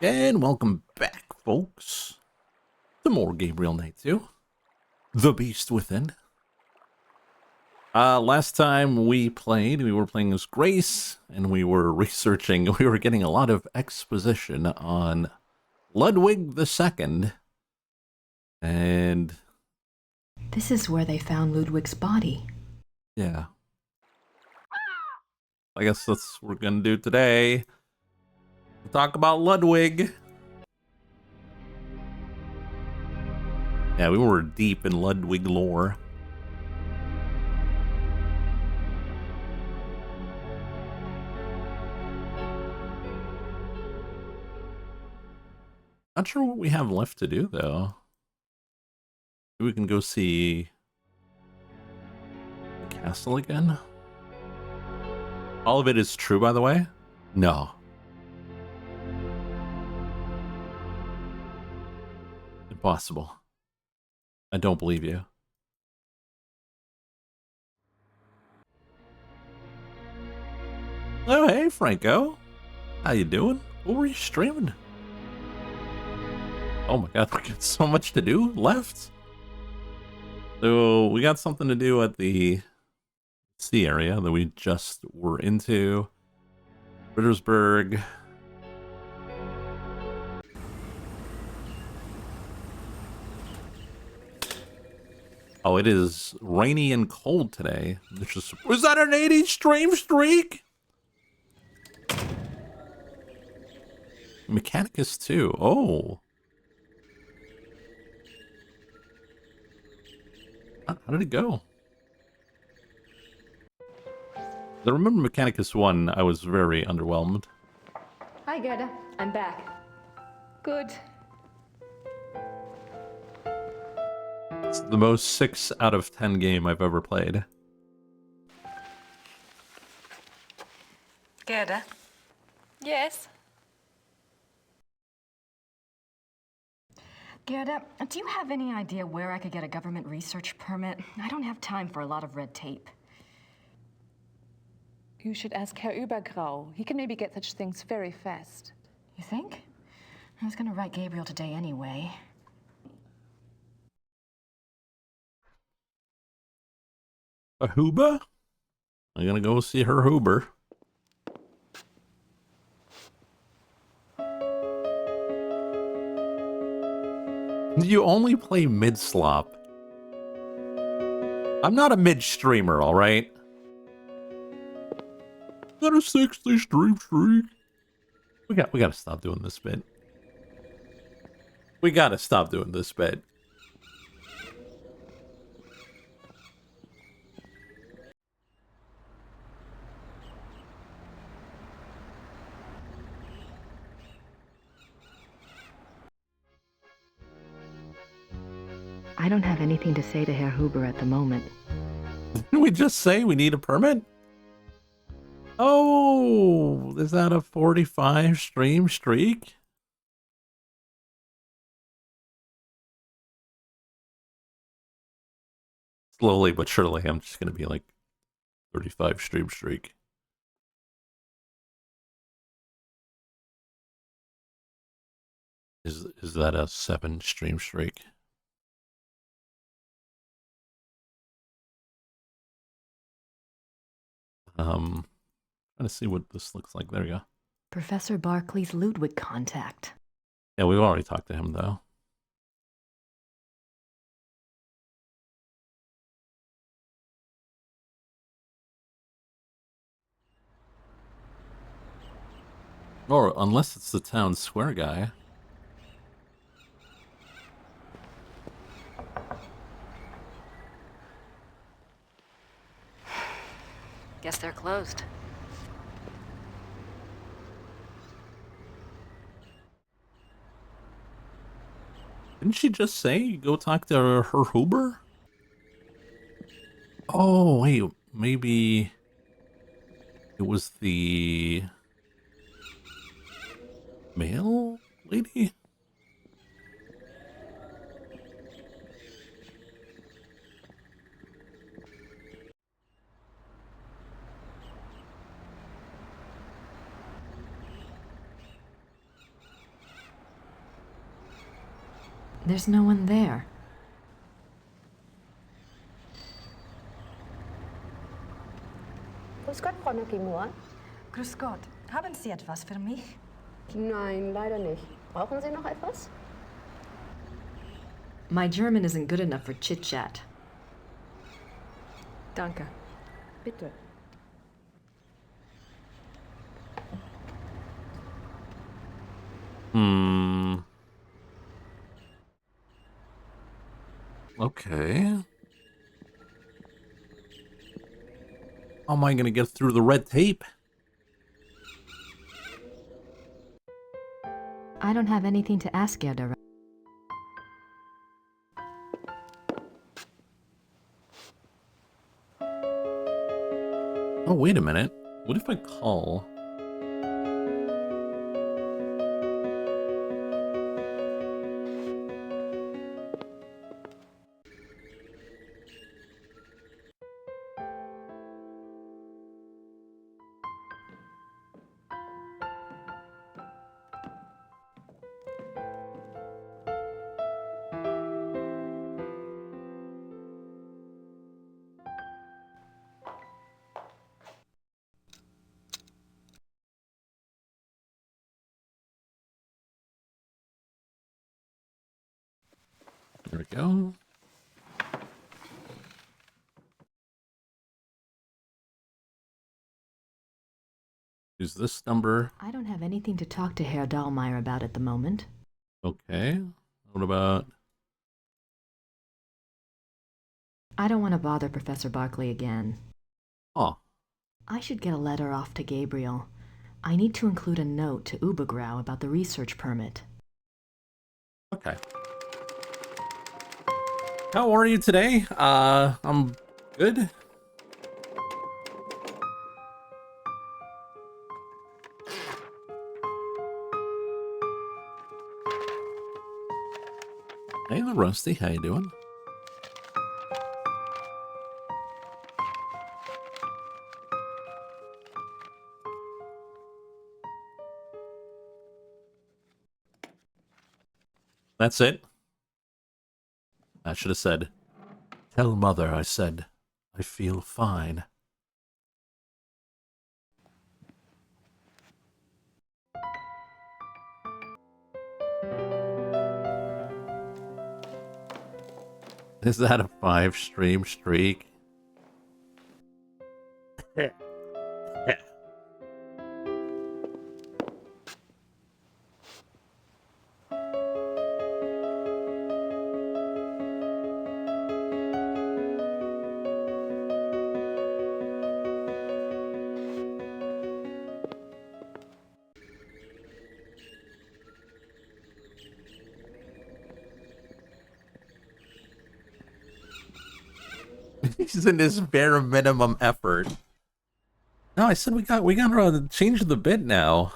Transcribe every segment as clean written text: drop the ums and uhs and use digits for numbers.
And welcome back, folks, to more Gabriel Knight 2, The Beast Within. Last time we were playing as Grace, and we were researching, we were getting a lot of exposition on Ludwig II, and... This is where they found Ludwig's body. yeah. I guess that's what we're gonna do today. We'll talk about Ludwig. Yeah, we were deep in Ludwig lore. Not sure what we have left to do, though. Maybe we can go see the castle again. All of it is true, by the way? No. Impossible. I don't believe you. Oh, hey, Franco. How you doing? What were you streaming? Oh my god, we got so much to do left. So we got something to do at the sea area that we just were into. Rittersburg. Oh, it is rainy and cold today. Was that an 80 stream streak? Mechanicus 2. Oh. How did it go? I remember Mechanicus 1, I was very underwhelmed. Hi, Gerda. I'm back. Good. It's the most 6 out of 10 game I've ever played. Gerda? Yes? Gerda, do you have any idea where I could get a government research permit? I don't have time for a lot of red tape. You should ask Herr Übergrau. He can maybe get such things very fast. You think? I was gonna write Gabriel today anyway. A Huber? I'm gonna go see her Huber. You only play mid-slop. I'm not a mid-streamer, alright? Got a 60 stream streak. We gotta stop doing this bit. We gotta stop doing this bit. I don't have anything to say to Herr Huber at the moment. Didn't we just say we need a permit? Oh, is that a 45 stream streak? Slowly but surely, I'm just gonna be like 35 stream streak. Is that a 7 stream streak? Trying to see what this looks like. There we go. Professor Barclay's Ludwig contact. Yeah, we've already talked to him, though. Or unless it's the town square guy. Guess they're closed. Didn't she just say go talk to her Huber? Oh, wait, maybe it was the mail lady? There's no one there. Grüß Gott, Frau Nakimura. Grüß Gott. Haben Sie etwas für mich? Nein, leider nicht. Brauchen Sie noch etwas? My German isn't good enough for chit-chat. Danke. Bitte. Okay. How am I going to get through the red tape? I don't have anything to ask Gerda. Oh, wait a minute. What if I call? There we go. Use this number. I don't have anything to talk to Herr Dahlmeier about at the moment. Okay. What about... I don't want to bother Professor Barkley again. Oh. I should get a letter off to Gabriel. I need to include a note to Ubergrau about the research permit. Okay. How are you today? I'm good. Hey, the Rusty, how you doing? That's it. I should have said, tell mother I said, I feel fine. Is that a 5-stream streak? He's in his bare minimum effort. No, I said we got to change the bit now.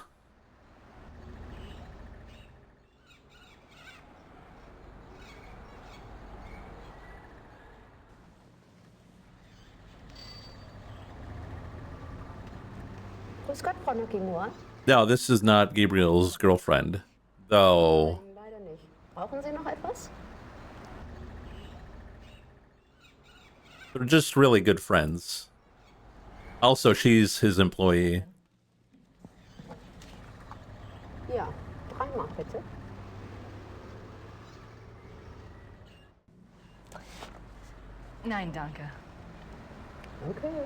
Grüß Gott, Frau Nakimura. No, this is not Gabriel's girlfriend, though. Nein, leider nicht. Brauchen Sie noch etwas? They're just really good friends. Also, she's his employee. Ja, dreimal bitte. Nein, danke. Okay.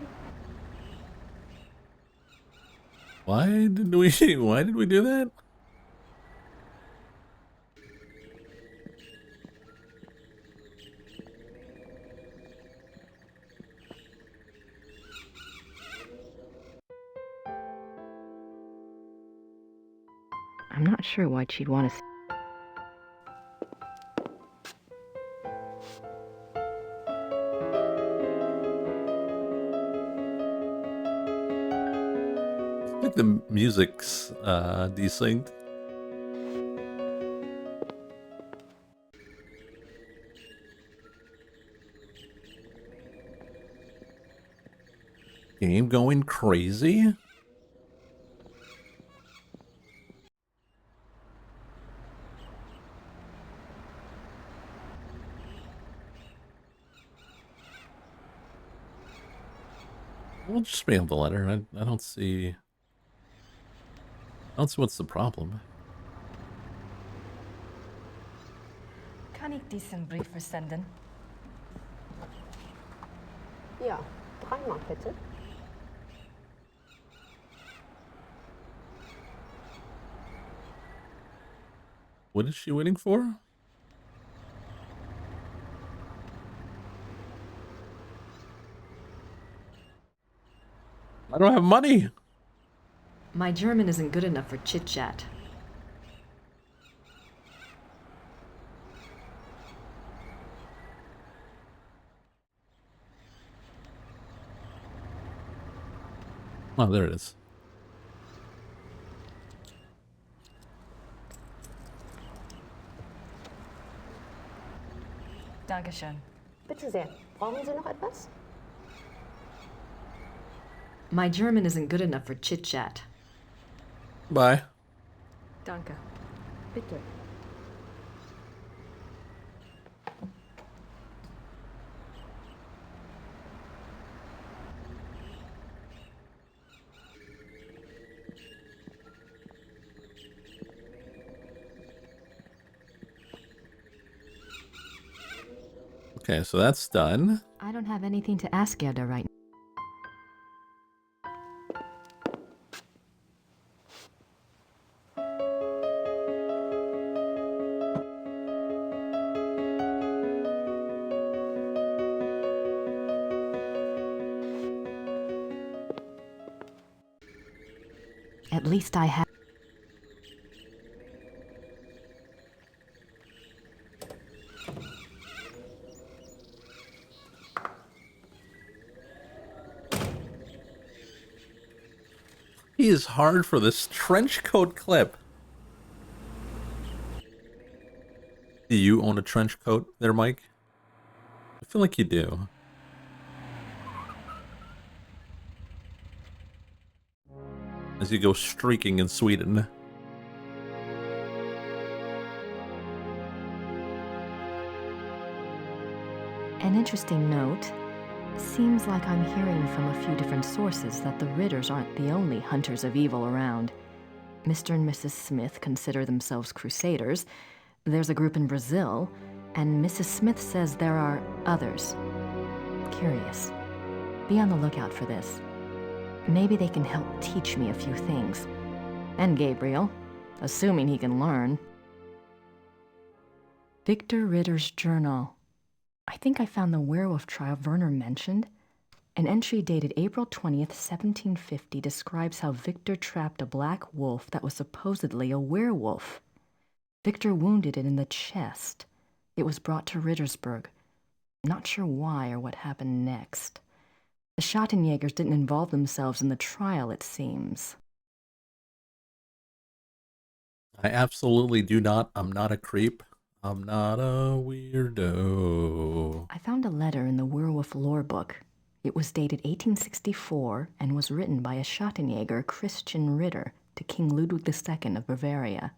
Why did we do that? I'm not sure why she'd want to... I think the music's desynced. Game going crazy? We'll just mail the letter. I don't see what's the problem. Kann ich diesen Brief versenden? Ja, 3-mal bitte. What is she waiting for? I don't have money. My German isn't good enough for chit-chat. Oh, there it is. Dankeschön. Bitte sehr. Brauchen Sie noch etwas? My German isn't good enough for chit-chat. Bye. Danke. Bitte. Okay, so that's done. I don't have anything to ask Gerda right now. At least I have. He is hard for this trench coat clip. Do you own a trench coat there, Mike? I feel like you do. As you go streaking in Sweden. An interesting note. Seems like I'm hearing from a few different sources that the Ritters aren't the only hunters of evil around. Mr. and Mrs. Smith consider themselves crusaders. There's a group in Brazil, and Mrs. Smith says there are others. Curious. Be on the lookout for this. Maybe they can help teach me a few things. And Gabriel, assuming he can learn. Victor Ritter's journal. I think I found the werewolf trial Werner mentioned. An entry dated April 20th, 1750 describes how Victor trapped a black wolf that was supposedly a werewolf. Victor wounded it in the chest. It was brought to Rittersburg. Not sure why or what happened next. The Schottenjägers didn't involve themselves in the trial, it seems. I absolutely do not. I'm not a creep. I'm not a weirdo. I found a letter in the werewolf lore book. It was dated 1864 and was written by a Schottenjäger, Christian Ritter, to King Ludwig II of Bavaria.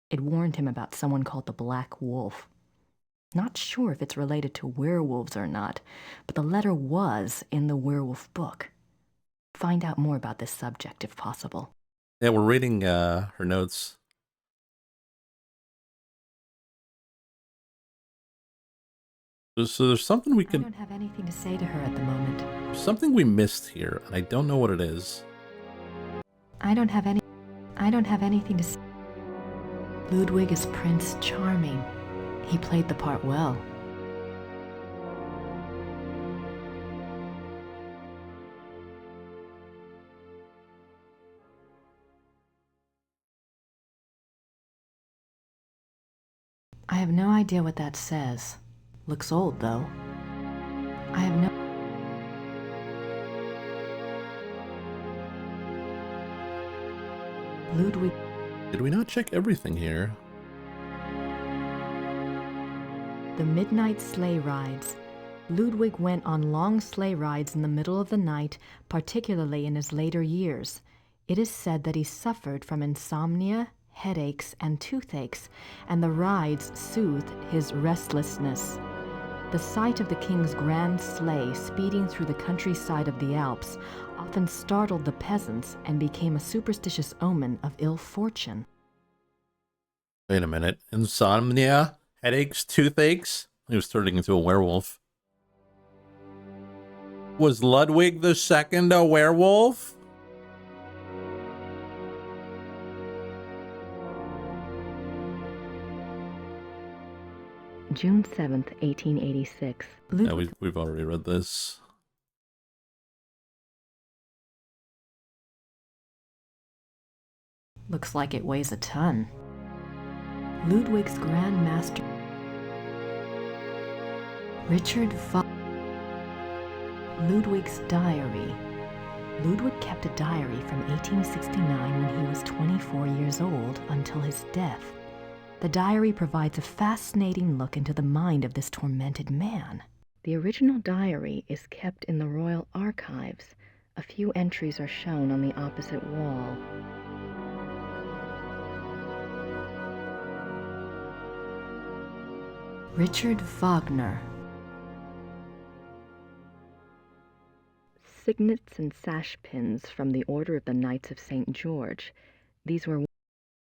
It warned him about someone called the Black Wolf. Not sure if it's related to werewolves or not, but the letter was in the werewolf book. Find out more about this subject if possible. Yeah, we're reading her notes. So there's something we I can... don't have anything to say to her at the moment. Something we missed here, and I don't know what it is. I don't have anything to say. Ludwig is Prince Charming. He played the part well. I have no idea what that says. Looks old, though. I have no... Ludwig... Did we not check everything here? The midnight sleigh rides. Ludwig went on long sleigh rides in the middle of the night, particularly in his later years. It is said that he suffered from insomnia, headaches, and toothaches, and the rides soothed his restlessness. The sight of the king's grand sleigh speeding through the countryside of the Alps often startled the peasants and became a superstitious omen of ill fortune. Wait a minute. Insomnia? Headaches? Toothaches? He was turning into a werewolf. Was Ludwig II a werewolf? June 7th, 1886. Yeah, we've already read this. Looks like it weighs a ton. Ludwig's Grand Master Richard Ludwig's diary. Ludwig kept a diary from 1869 when he was 24 years old until his death. The diary provides a fascinating look into the mind of this tormented man. The original diary is kept in the Royal Archives. A few entries are shown on the opposite wall. Richard Wagner. Signets and sash pins from the Order of the Knights of St. George. These were...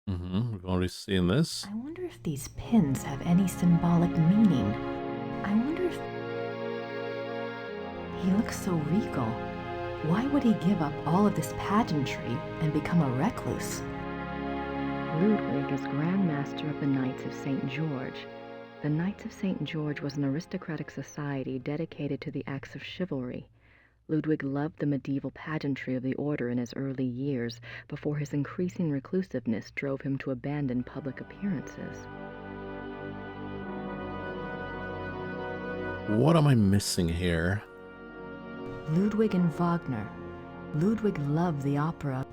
We've already seen this. I wonder if these pins have any symbolic meaning. I wonder if... He looks so regal. Why would he give up all of this pageantry and become a recluse? Ludwig is Grand Master of the Knights of St. George. The Knights of St. George was an aristocratic society dedicated to the acts of chivalry. Ludwig loved the medieval pageantry of the order in his early years, before his increasing reclusiveness drove him to abandon public appearances. What am I missing here? Ludwig and Wagner. Ludwig loved the opera.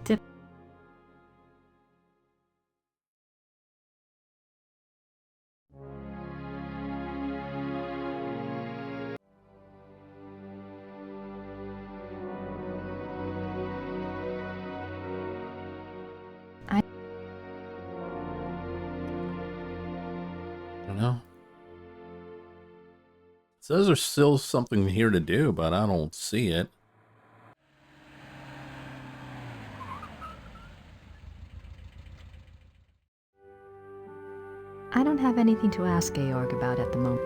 I don't know. It says there's still something here to do, but I don't see it. I don't have anything to ask Georg about at the moment.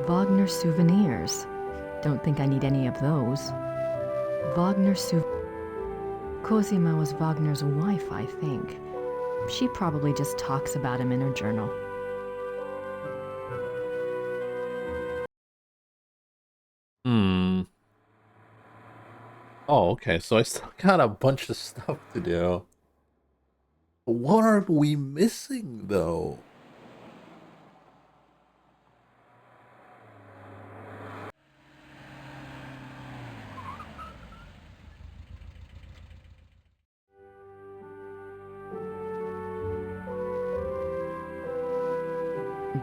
Wagner souvenirs. Don't think I need any of those. Cosima was Wagner's wife, I think. She probably just talks about him in her journal. Oh, okay, so I still got a bunch of stuff to do. What are we missing, though?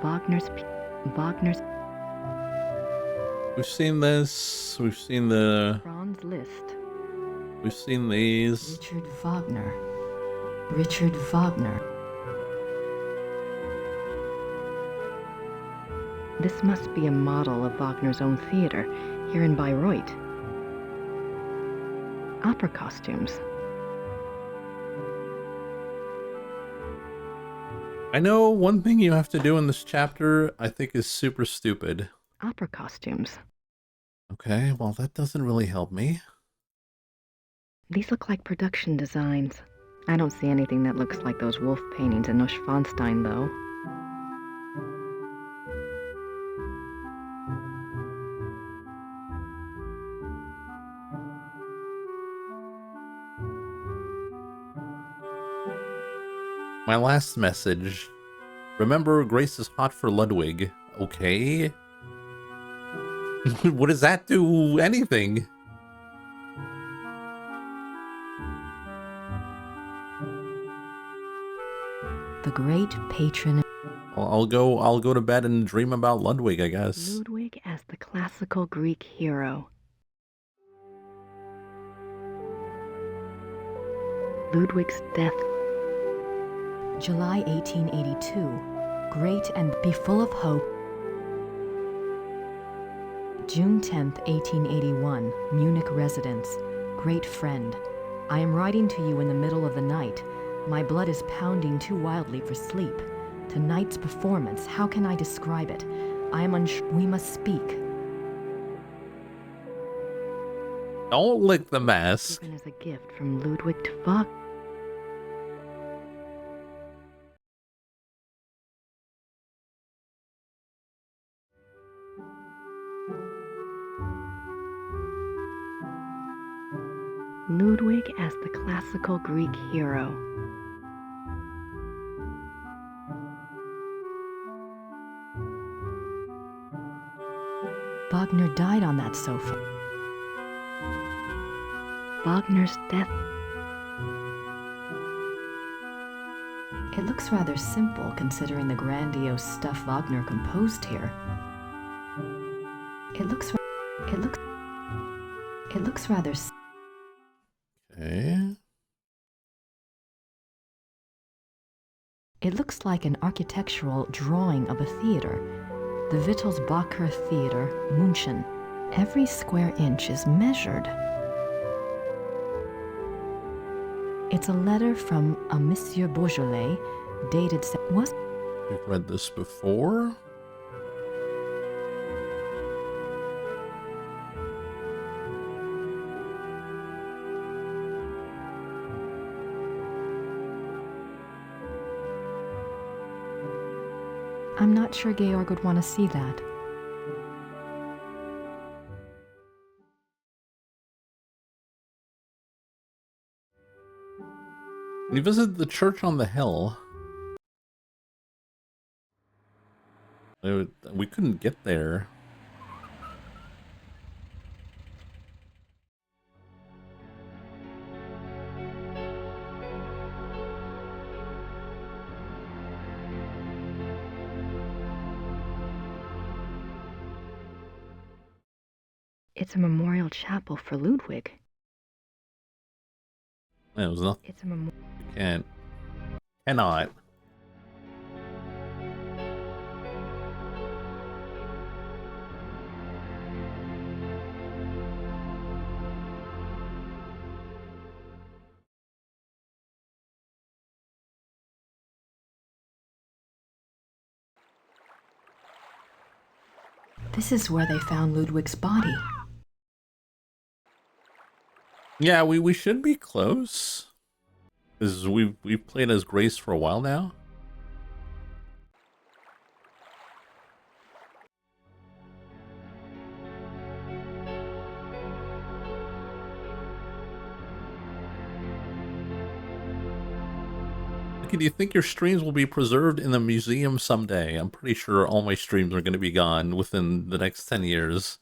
Wagner's We've seen this. We've seen the... Franz Liszt. We've seen these. Richard Wagner. This must be a model of Wagner's own theater, here in Bayreuth. Opera costumes. I know one thing you have to do in this chapter I think is super stupid. Opera costumes. Okay, well that doesn't really help me. These look like production designs. I don't see anything that looks like those wolf paintings in Neuschwanstein, though. My last message. Remember, Grace is hot for Ludwig. Okay. What does that do? Anything? The great patron. I'll go to bed and dream about Ludwig, I guess. Ludwig as the classical Greek hero. Ludwig's death. July 1882. Great and be full of hope. June 10th, 1881, Munich residence. Great friend. I am writing to you in the middle of the night. My blood is pounding too wildly for sleep. Tonight's performance, how can I describe it? I am unsure. We must speak. Don't lick the mask. Given as a gift from Ludwig to Wagner. Ludwig as the classical Greek hero. Wagner died on that sofa. Wagner's death. It looks rather simple considering the grandiose stuff Wagner composed here. It looks rather. Okay. It looks like an architectural drawing of a theater. The Wittelsbacher Theater, München. Every square inch is measured. It's a letter from a Monsieur Beaujolais, dated. Was We've read this before. I'm not sure Georg would want to see that. We visited the church on the hill. We couldn't get there. It's a memorial chapel for Ludwig. It was nothing. It's a memorial. Cannot. This is where they found Ludwig's body. Yeah, we should be close. Because we've played as Grace for a while now. Okay, do you think your streams will be preserved in the museum someday? I'm pretty sure all my streams are going to be gone within the next 10 years.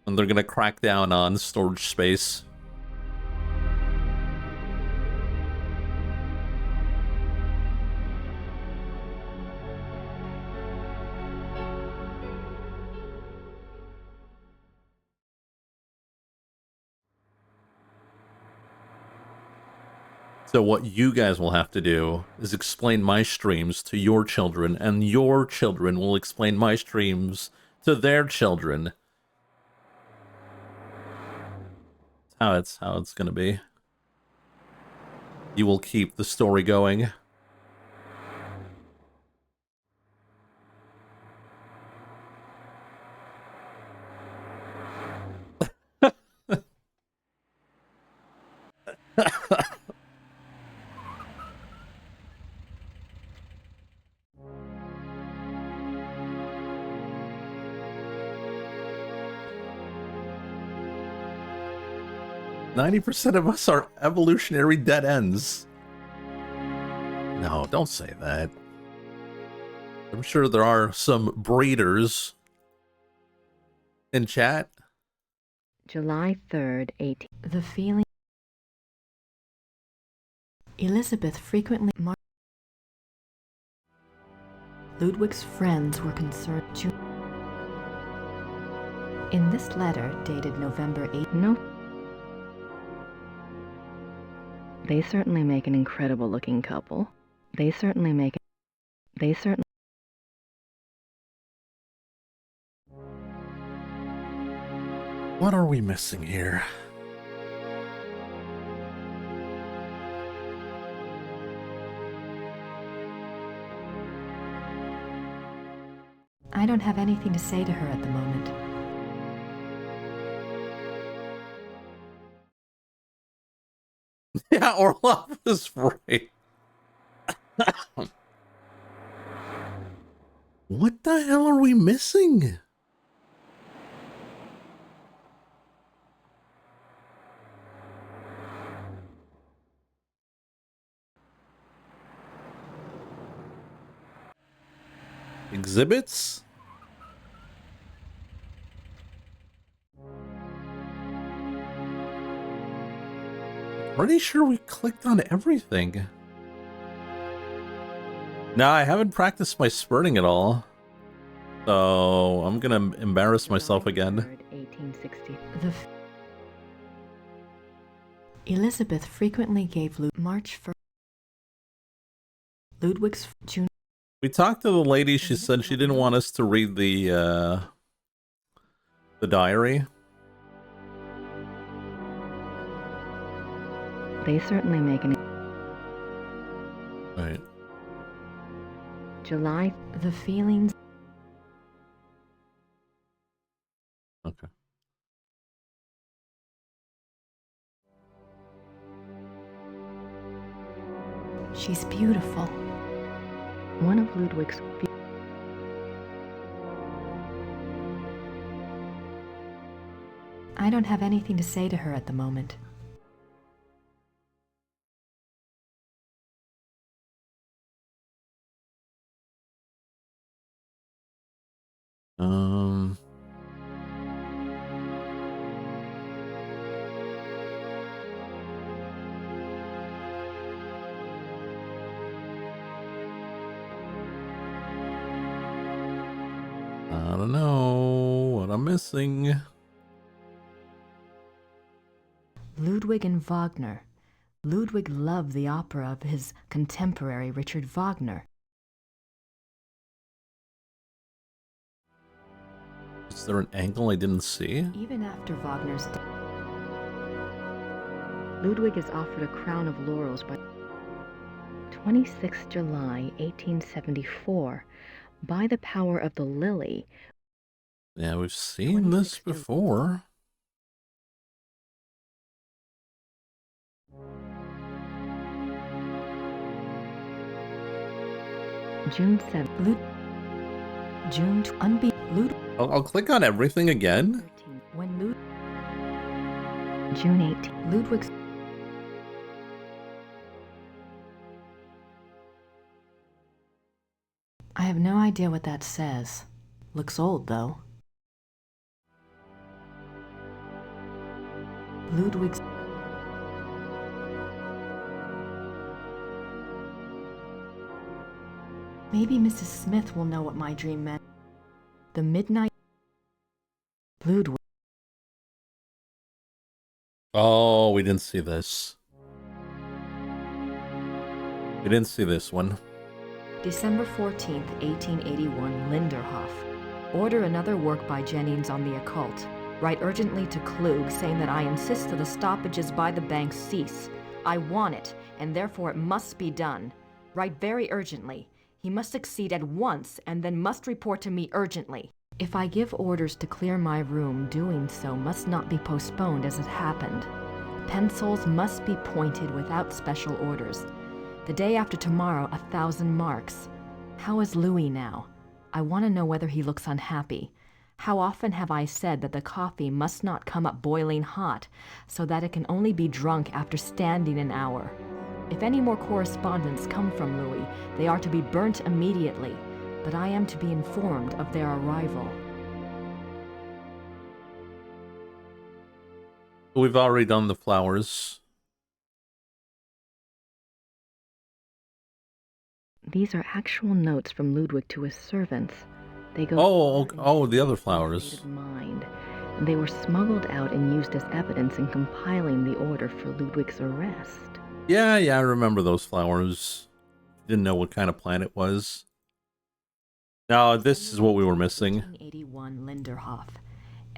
And they're going to crack down on storage space. So what you guys will have to do is explain my streams to your children, and your children will explain my streams to their children. That's how it's gonna be. You will keep the story going. "90% of us are evolutionary dead ends." No, don't say that. I'm sure there are some breeders in chat. July 3rd, 18. The feeling. Elizabeth frequently. Ludwig's friends were concerned. In this letter, dated November 8th, no. They certainly make an incredible looking couple. They certainly make it. What are we missing here? I don't have anything to say to her at the moment. Yeah, Orlov was right. What the hell are we missing? Exhibits? Pretty sure we clicked on everything. No, I haven't practiced my spurting at all. So I'm gonna embarrass myself again. 1860. Elizabeth frequently gave March 1st. Ludwig's June. We talked to the lady. She said she didn't want us to read the diary. They certainly make an. Right. July. The feelings. Okay. She's beautiful. One of Ludwig's. I don't have anything to say to her at the moment. I don't know what I'm missing. Ludwig and Wagner. Ludwig loved the opera of his contemporary Richard Wagner. Is there an angle I didn't see? Even after Wagner's death, Ludwig is offered a crown of laurels by 26 July 1874 by the power of the lily. Yeah, we've seen this before. June 7th. June Lud. I'll click on everything again. When June 18th. Ludwig's. I have no idea what that says. Looks old, though. Ludwig's. Maybe Mrs. Smith will know what my dream meant. The midnight. Ludwig. Oh, we didn't see this. We didn't see this one. December 14th, 1881, Linderhof. Order another work by Jennings on the occult. Write urgently to Klug saying that I insist that the stoppages by the bank cease. I want it, and therefore it must be done. Write very urgently. He must succeed at once and then must report to me urgently. If I give orders to clear my room, doing so must not be postponed as it happened. Pencils must be pointed without special orders. The day after tomorrow, 1,000 marks. How is Louis now? I want to know whether he looks unhappy. How often have I said that the coffee must not come up boiling hot, so that it can only be drunk after standing an hour? If any more correspondence come from Louis, they are to be burnt immediately, but I am to be informed of their arrival. We've already done the flowers. These are actual notes from Ludwig to his servants. They go The other flowers. Mind. They were smuggled out and used as evidence in compiling the order for Ludwig's arrest. Yeah, I remember those flowers. Didn't know what kind of plant it was. Now, this is what we were missing. 1881 Linderhof.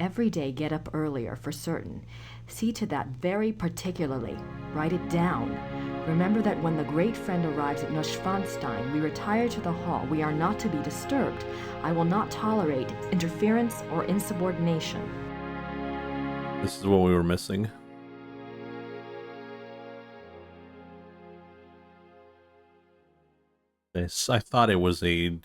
every day get up earlier for certain. See to that very particularly. Write it down. Remember that when the great friend arrives at Neuschwanstein, we retire to the hall. We are not to be disturbed. I will not tolerate interference or insubordination. This is what we were missing. This, I thought it was a...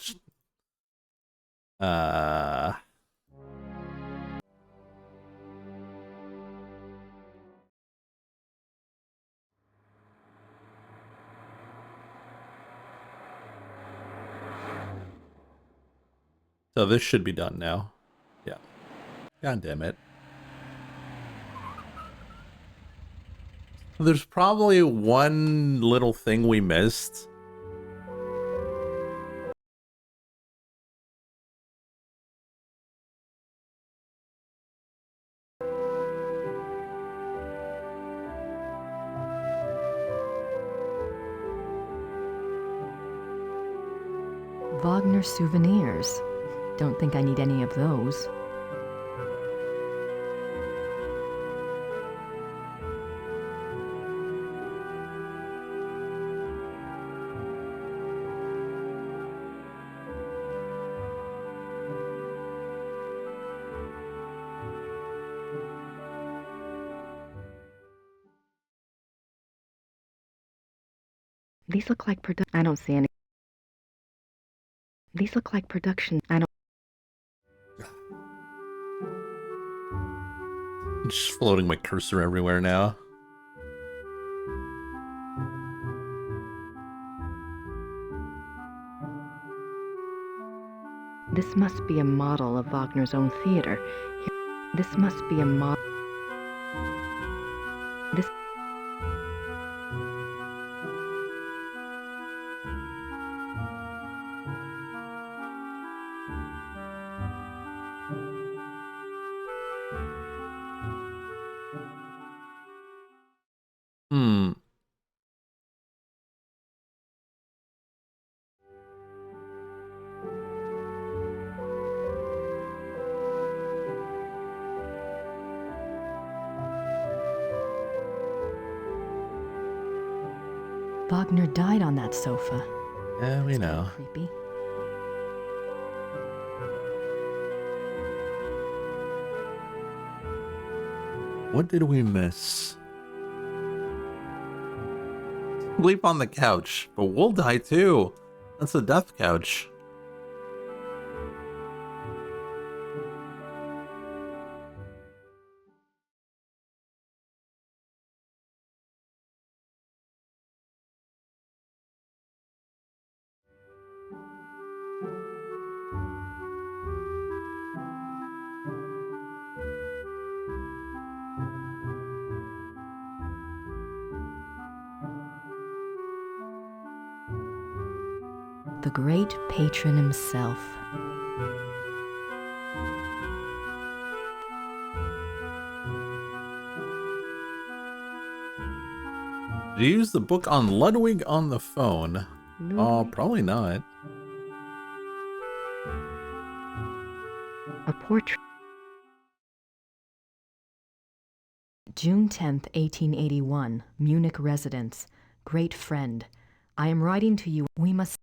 So this should be done now. Yeah. God damn it. There's probably one little thing we missed. Wagner souvenirs. Don't think I need any of those. These look like I don't see any. These look like production. I don't. I'm just floating my cursor everywhere now. This must be a model of Wagner's own theater. This must be a model. This. Hmm. Wagner died on that sofa. Yeah, we know. Creepy. What did we miss? Sleep on the couch, but we'll die too. That's a death couch. The great patron himself. Did you use the book on Ludwig on the phone? Oh, Ludwig? probably not. A portrait. June 10th, 1881, Munich residence. Great friend. I am writing to you. We must.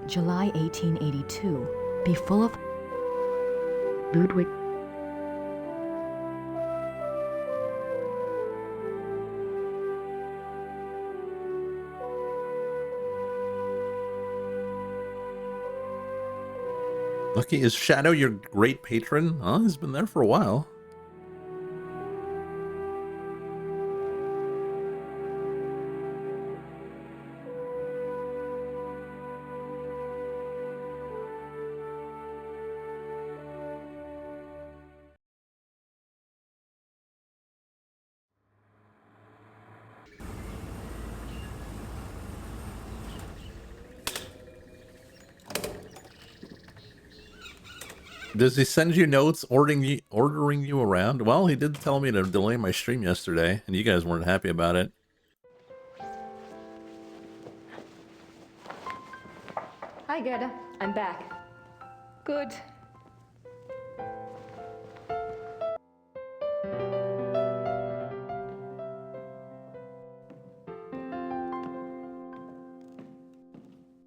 July 1882. Be full of. Ludwig. Lucky, is Shadow your great patron? Oh, he's been there for a while. Does he send you notes ordering you around? Well, he did tell me to delay my stream yesterday, and you guys weren't happy about it. Hi, Gerda. I'm back. Good.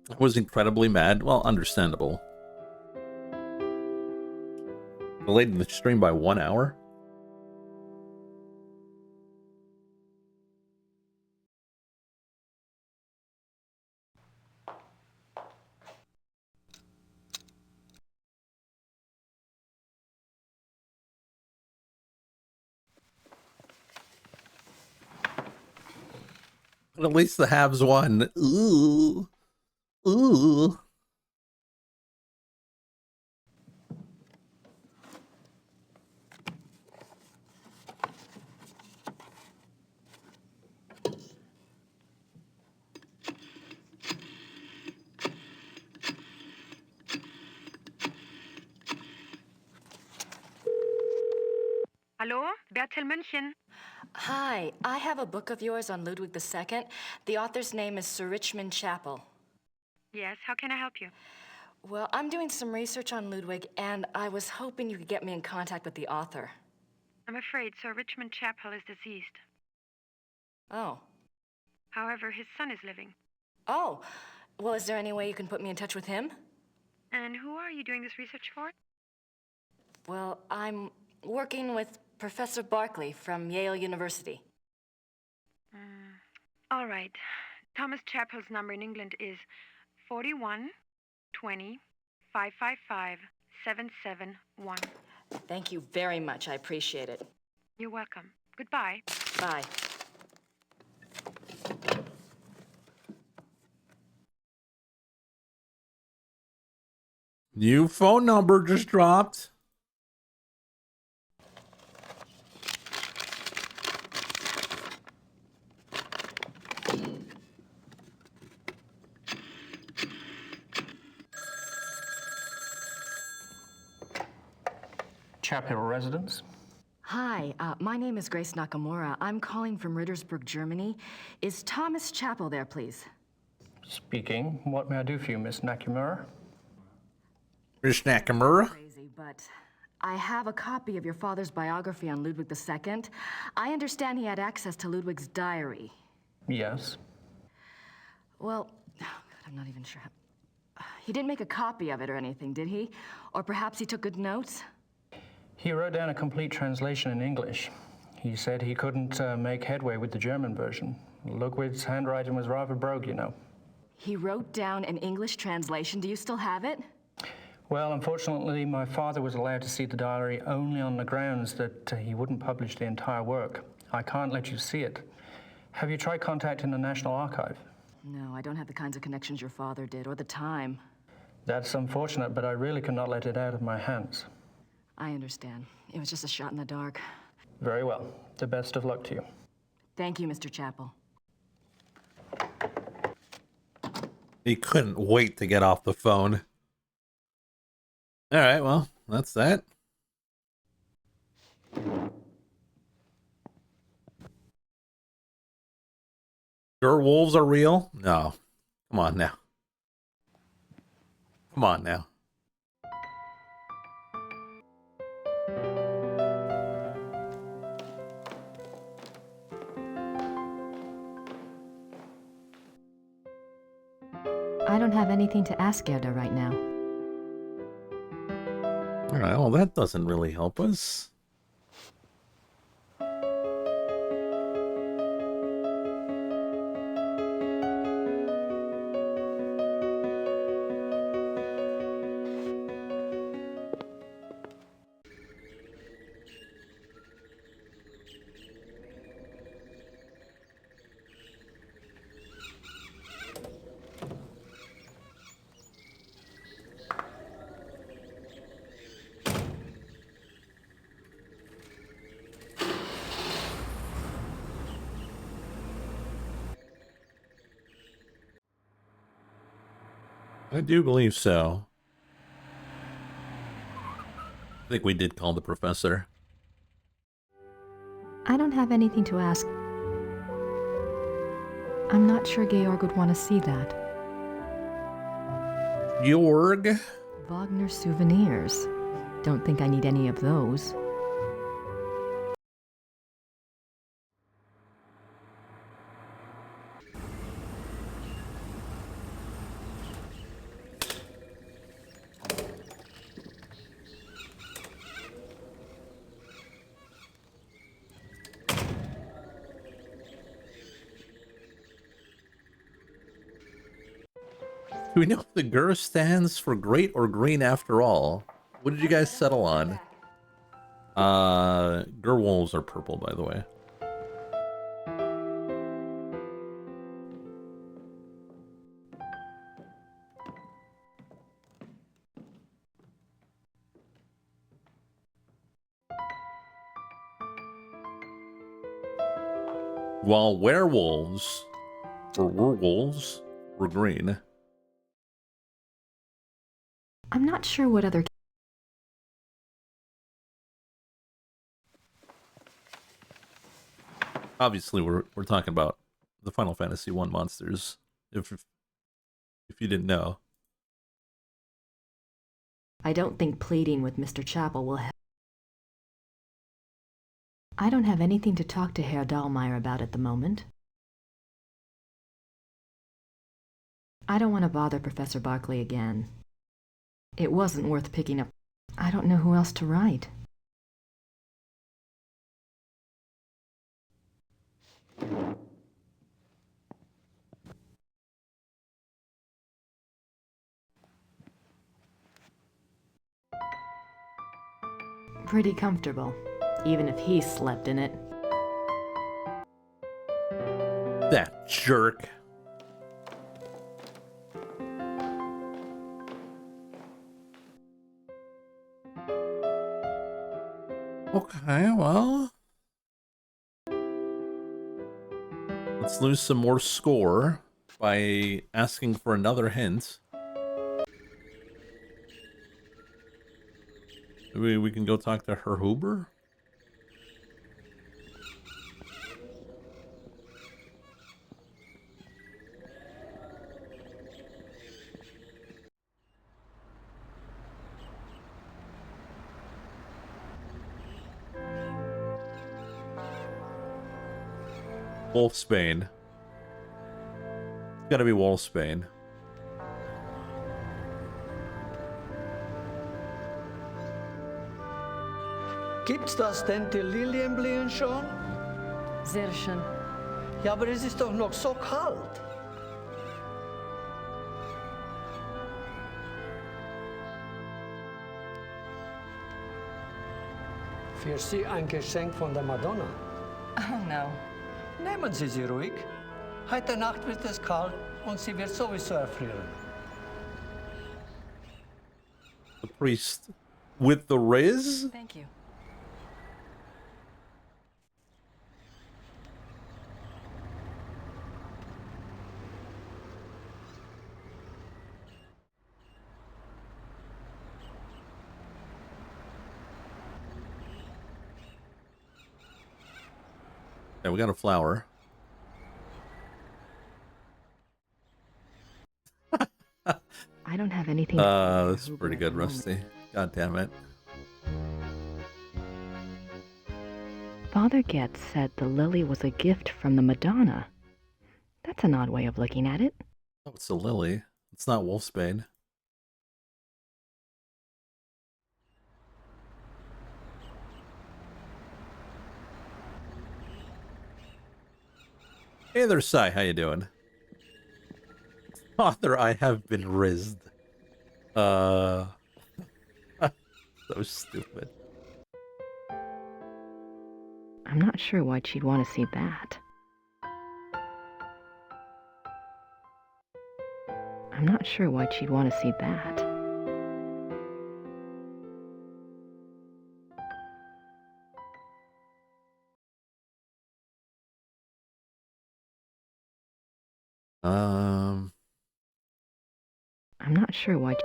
I was incredibly mad. Well, understandable. Delayed the stream by 1 hour? But at least the Habs won. Ooh. Ooh. Hallo, Bertel München. Hi, I have a book of yours on Ludwig II. The author's name is Sir Richmond Chapel. Yes, how can I help you? Well, I'm doing some research on Ludwig, and I was hoping you could get me in contact with the author. I'm afraid Sir Richmond Chapel is deceased. Oh. However, his son is living. Oh. Well, is there any way you can put me in touch with him? And who are you doing this research for? Well, I'm working with Professor Barkley from Yale University. All right. Thomas Chapel's number in England is 41 20 555 771. Thank you very much. I appreciate it. You're welcome. Goodbye. Bye. New phone number just dropped. Chapel residence. Hi, my name is Grace Nakamura. I'm calling from Rittersburg, Germany. Is Thomas Chapel there, please? Speaking. What may I do for you, Miss Nakamura? Miss Nakamura? Crazy, but I have a copy of your father's biography on Ludwig II. I understand he had access to Ludwig's diary. Yes. Well, oh God, I'm not even sure. He didn't make a copy of it or anything, did he? Or perhaps he took good notes? He wrote down a complete translation in English. He said he couldn't make headway with the German version. Ludwig's handwriting was rather brogue, you know. He wrote down an English translation. Do you still have it? Well, unfortunately, my father was allowed to see the diary only on the grounds that he wouldn't publish the entire work. I can't let you see it. Have you tried contacting the National Archive? No, I don't have the kinds of connections your father did, or the time. That's unfortunate, but I really cannot let it out of my hands. I understand. It was just a shot in the dark. Very well. The best of luck to you. Thank you, Mr. Chapel. He couldn't wait to get off the phone. All right, well, that's that. Sure, wolves are real? No. Come on now. Come on now. I don't have anything to ask Gerda right now. All right, well, that doesn't really help us. I do believe so. I think we did call the professor. I don't have anything to ask. I'm not sure Georg would want to see that. Georg? Wagner souvenirs. Don't think I need any of those. Do we know if the GUR stands for great or green after all? What did you guys settle on? GUR wolves are purple, by the way. While werewolves, or werewolves, were green. I'm not sure what other... Obviously, we're talking about the Final Fantasy 1 monsters, if you didn't know. I don't think pleading with Mr. Chapel will help. I don't have anything to talk to Herr Dahlmeyer about at the moment. I don't want to bother Professor Barkley again. It wasn't worth picking up. I don't know who else to write. Pretty comfortable, even if he slept in it. That jerk. Okay, well, let's lose some more score by asking for another hint. Maybe we can go talk to Herr Huber? Wolfsbane. It's gotta be Wolfsbane. Gibt's das denn die Lilienblumen schon? Sehr schön. Ja, aber es ist doch noch so kalt. Für Sie ein Geschenk von der Madonna. Oh no. Nehmen Sie sie ruhig. Heute Nacht wird es kalt und sie wird sowieso erfrieren. The priest with the Riz? Thank you. Yeah, we got a flower. I don't have anything. This is pretty good, Rusty. God damn it. Father Getz said the lily was a gift from the Madonna. That's an odd way of looking at it. Oh, it's a lily. It's not Wolfsbane. Hey there, Sai. How you doing? Father, I have been rizzed. So stupid. I'm not sure why she'd want to see that. I'm not sure why she'd want to see that. I'm not sure why.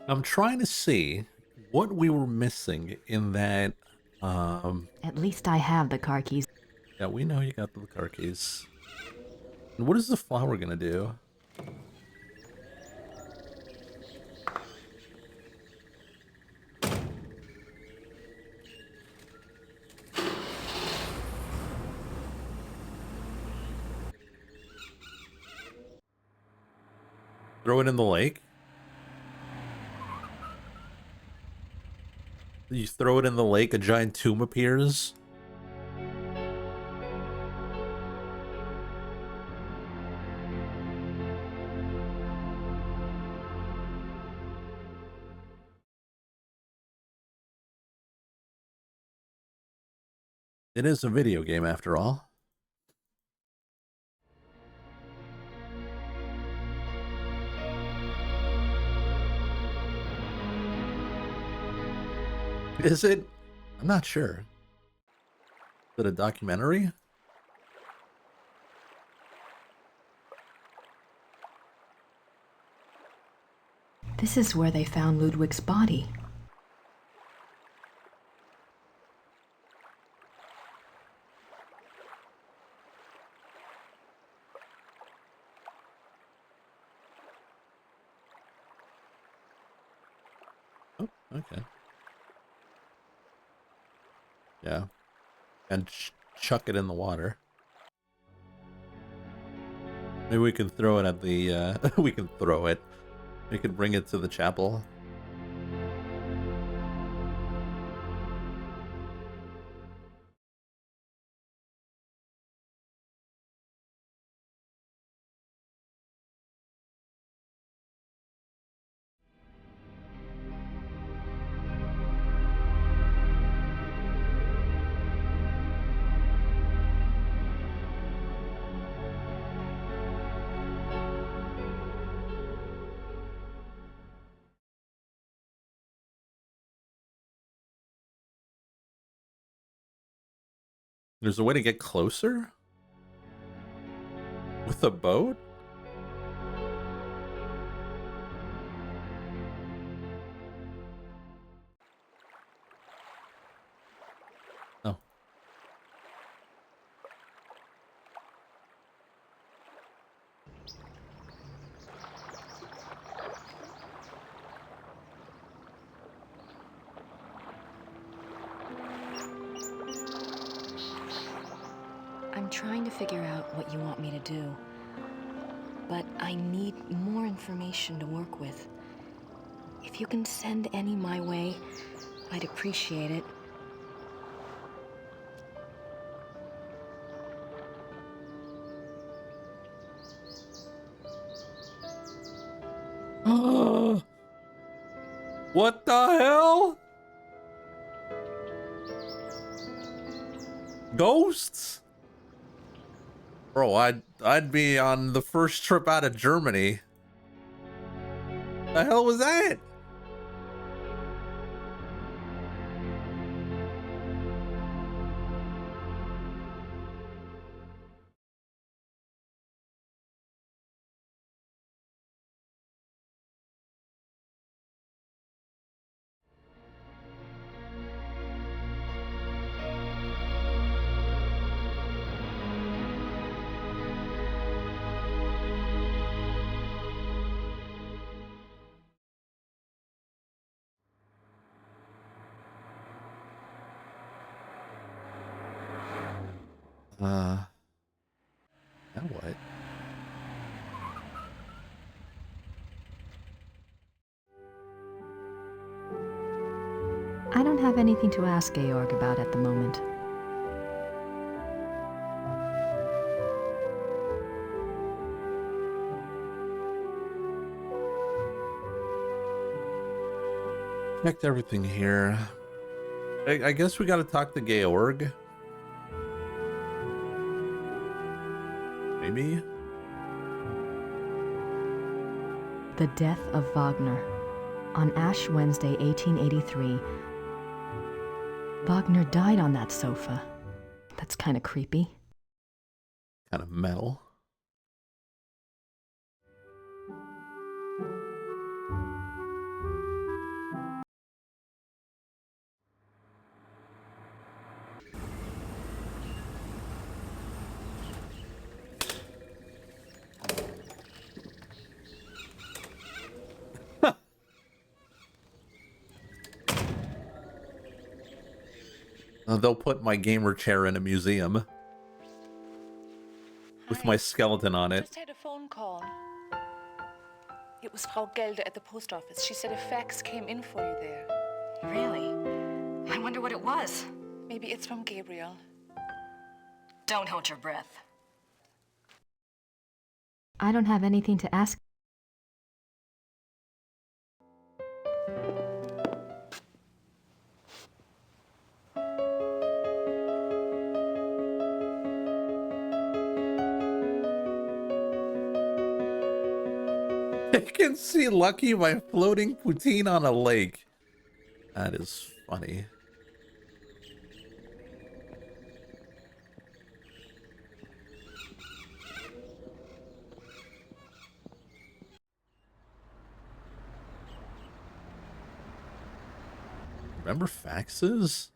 I'm trying to see what we were missing in that. At least I have the car keys. Yeah, we know you got the car keys. And what is the flower gonna do? Throw it in the lake? You throw it in the lake, a giant tomb appears? It is a video game after all. Is it? I'm not sure. Is it a documentary? This is where they found Ludwig's body. Oh, okay. Yeah. And chuck it in the water. Maybe we can throw it at the, we can throw it. We could bring it to the chapel. There's a way to get closer? With a boat? Oh. I'm trying to figure out what you want me to do, but I need more information to work with. If you can send any my way, I'd appreciate it. What the hell? Ghosts? Bro, I'd be on the first trip out of Germany. The hell was that? Now what? I don't have anything to ask Georg about at the moment. Checked everything here. I guess we gotta talk to Georg. Maybe? The Death of Wagner. On Ash Wednesday, 1883. Wagner died on that sofa. That's kind of creepy. Kind of metal. They'll put my gamer chair in a museum with my skeleton on it. Just had a phone call. It was Frau Gelder at the post office. She said a fax came in for you there. Really? I wonder what it was. Maybe it's from Gabriel. Don't hold your breath. I don't have anything to ask. I can see Lucky by floating poutine on a lake. That is funny. Remember faxes?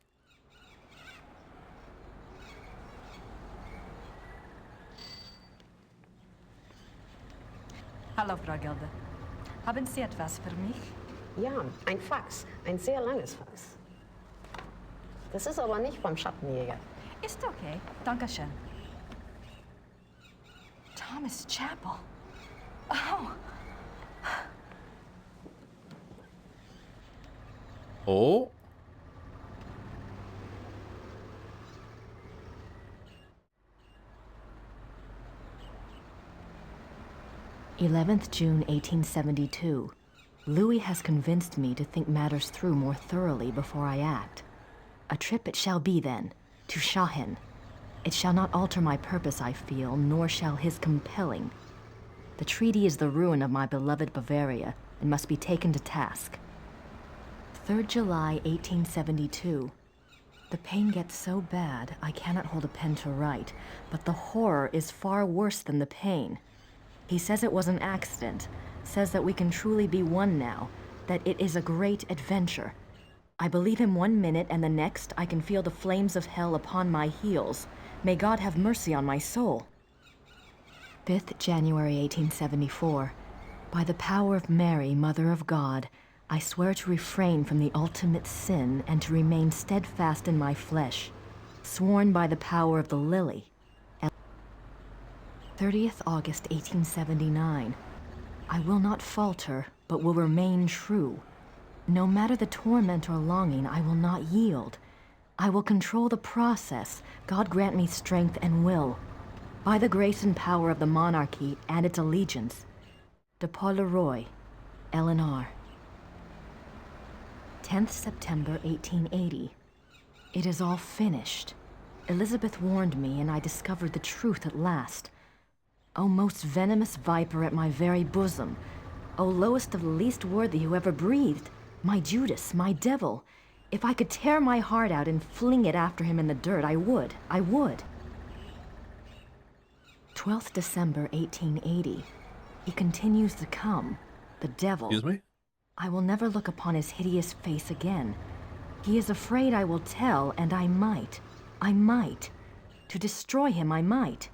Hallo, Frau Gelder. Haben Sie etwas für mich? Ja, ein Fax. Ein sehr langes Fax. Das ist aber nicht vom Schattenjäger. Ist okay. Dankeschön. Thomas Chapel. Oh. Oh. 11th June 1872. Louis has convinced me to think matters through more thoroughly before I act. A trip it shall be then, to Shahin. It shall not alter my purpose, I feel, nor shall his compelling. The treaty is the ruin of my beloved Bavaria, and must be taken to task. 3rd July 1872. The pain gets so bad I cannot hold a pen to write, but the horror is far worse than the pain. He says it was an accident, says that we can truly be one now, that it is a great adventure. I believe him 1 minute, and the next I can feel the flames of hell upon my heels. May God have mercy on my soul. 5th January 1874. By the power of Mary, Mother of God, I swear to refrain from the ultimate sin and to remain steadfast in my flesh, sworn by the power of the lily. 30th August 1879. I will not falter, but will remain true. No matter the torment or longing, I will not yield. I will control the process. God grant me strength and will. By the grace and power of the monarchy and its allegiance. De Paul Leroy, L&R. 10th September 1880. It is all finished. Elizabeth warned me, and I discovered the truth at last. O most venomous viper at my very bosom, O lowest of the least worthy who ever breathed, my Judas, my devil, if I could tear my heart out and fling it after him in the dirt, I would. 12th December 1880. He continues to come, the devil. Excuse me? I will never look upon his hideous face again. He is afraid I will tell, and I might. To destroy him, I might.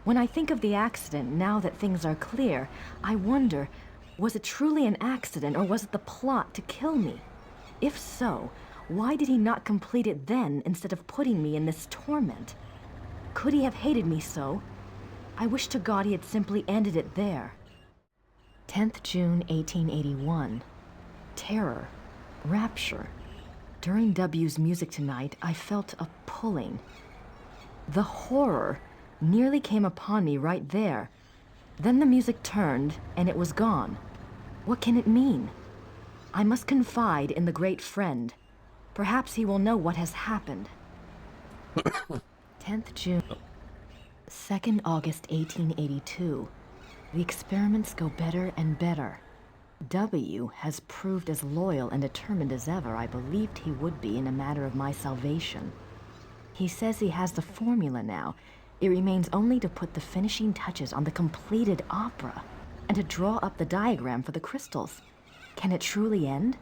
When I think of the accident, now that things are clear, I wonder, was it truly an accident, or was it the plot to kill me? If so, why did he not complete it then, instead of putting me in this torment? Could he have hated me so? I wish to God he had simply ended it there. 10th June 1881. Terror. Rapture. During W's music tonight, I felt a pulling. The horror nearly came upon me right there. Then the music turned, and it was gone. What can it mean? I must confide in the great friend. Perhaps he will know what has happened. 10th June. 2nd August 1882. The experiments go better and better. W has proved as loyal and determined as ever I believed he would be in a matter of my salvation. He says he has the formula now. It remains only to put the finishing touches on the completed opera and to draw up the diagram for the crystals. Can it truly end?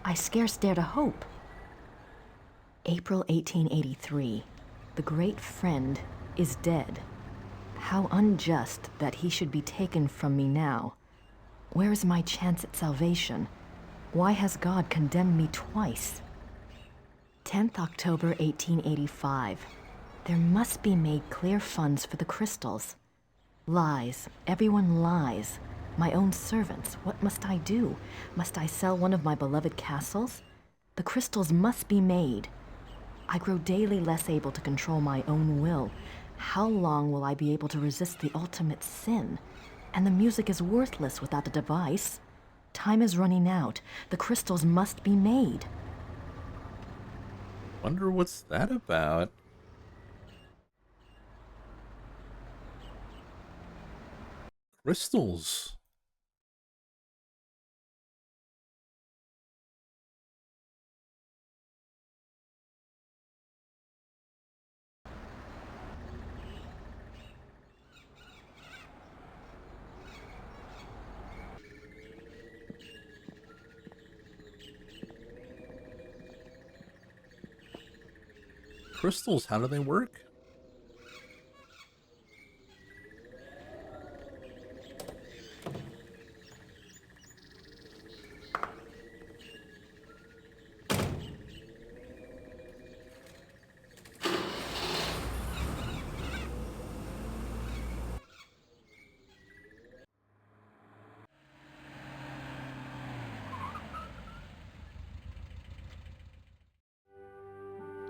I scarce dare to hope. April 1883. The great friend is dead. How unjust that he should be taken from me now. Where is my chance at salvation? Why has God condemned me twice? 10th October 1885. There must be made clear funds for the crystals. Lies. Everyone lies. My own servants, what must I do? Must I sell one of my beloved castles? The crystals must be made. I grow daily less able to control my own will. How long will I be able to resist the ultimate sin? And the music is worthless without the device. Time is running out. The crystals must be made. Wonder what's that about? Crystals. Crystals, how do they work?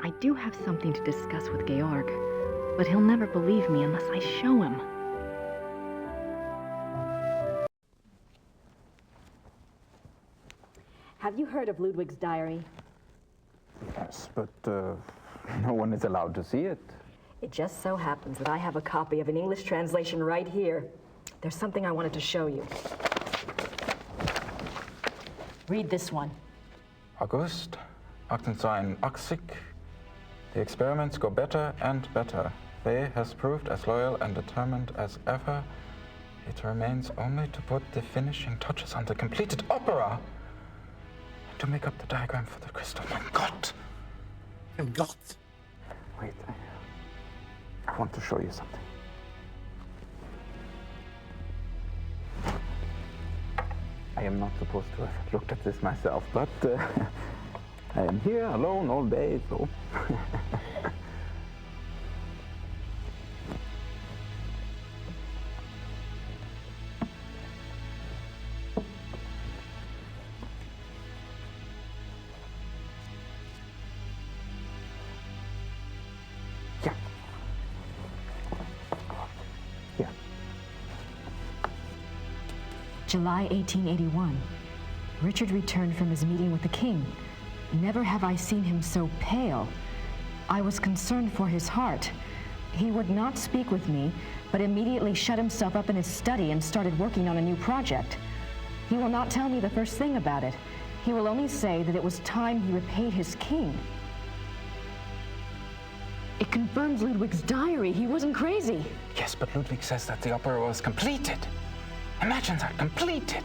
I do have something to discuss with Georg, but he'll never believe me unless I show him. Have you heard of Ludwig's diary? Yes, but no one is allowed to see it. It just so happens that I have a copy of an English translation right here. There's something I wanted to show you. Read this one. August, 1880. The experiments go better and better. They has proved as loyal and determined as ever. It remains only to put the finishing touches on the completed opera and to make up the diagram for the crystal. Mein Gott! Mein Gott! Wait, I want to show you something. I am not supposed to have looked at this myself, but I am here alone all day, so... Yeah. Yeah. July 1881. Richard returned from his meeting with the king. Never have I seen him so pale. I was concerned for his heart. He would not speak with me, but immediately shut himself up in his study and started working on a new project. He will not tell me the first thing about it. He will only say that it was time he repaid his king. It confirms Ludwig's diary. He wasn't crazy. Yes, but Ludwig says that the opera was completed. Imagine that, completed.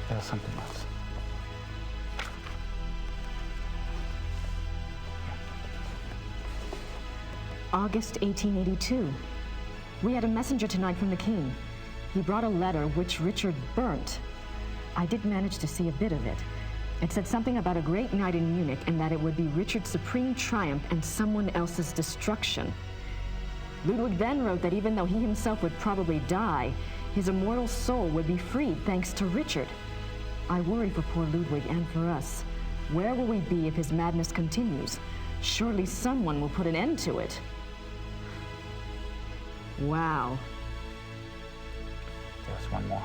There's something else. August 1882. We had a messenger tonight from the king. He brought a letter which Richard burnt. I did manage to see a bit of it. It said something about a great night in Munich and that it would be Richard's supreme triumph and someone else's destruction. Ludwig then wrote that even though he himself would probably die, his immortal soul would be freed thanks to Richard. I worry for poor Ludwig and for us. Where will we be if his madness continues? Surely someone will put an end to it. Wow. There's one more.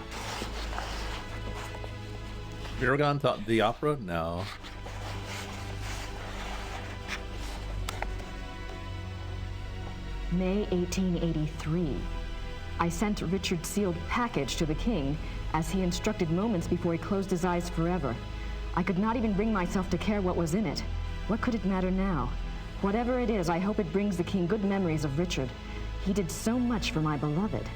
Virgon taught the opera? No. May 1883. I sent Richard's sealed package to the king, as he instructed moments before he closed his eyes forever. I could not even bring myself to care what was in it. What could it matter now? Whatever it is, I hope it brings the king good memories of Richard. He did so much for my beloved.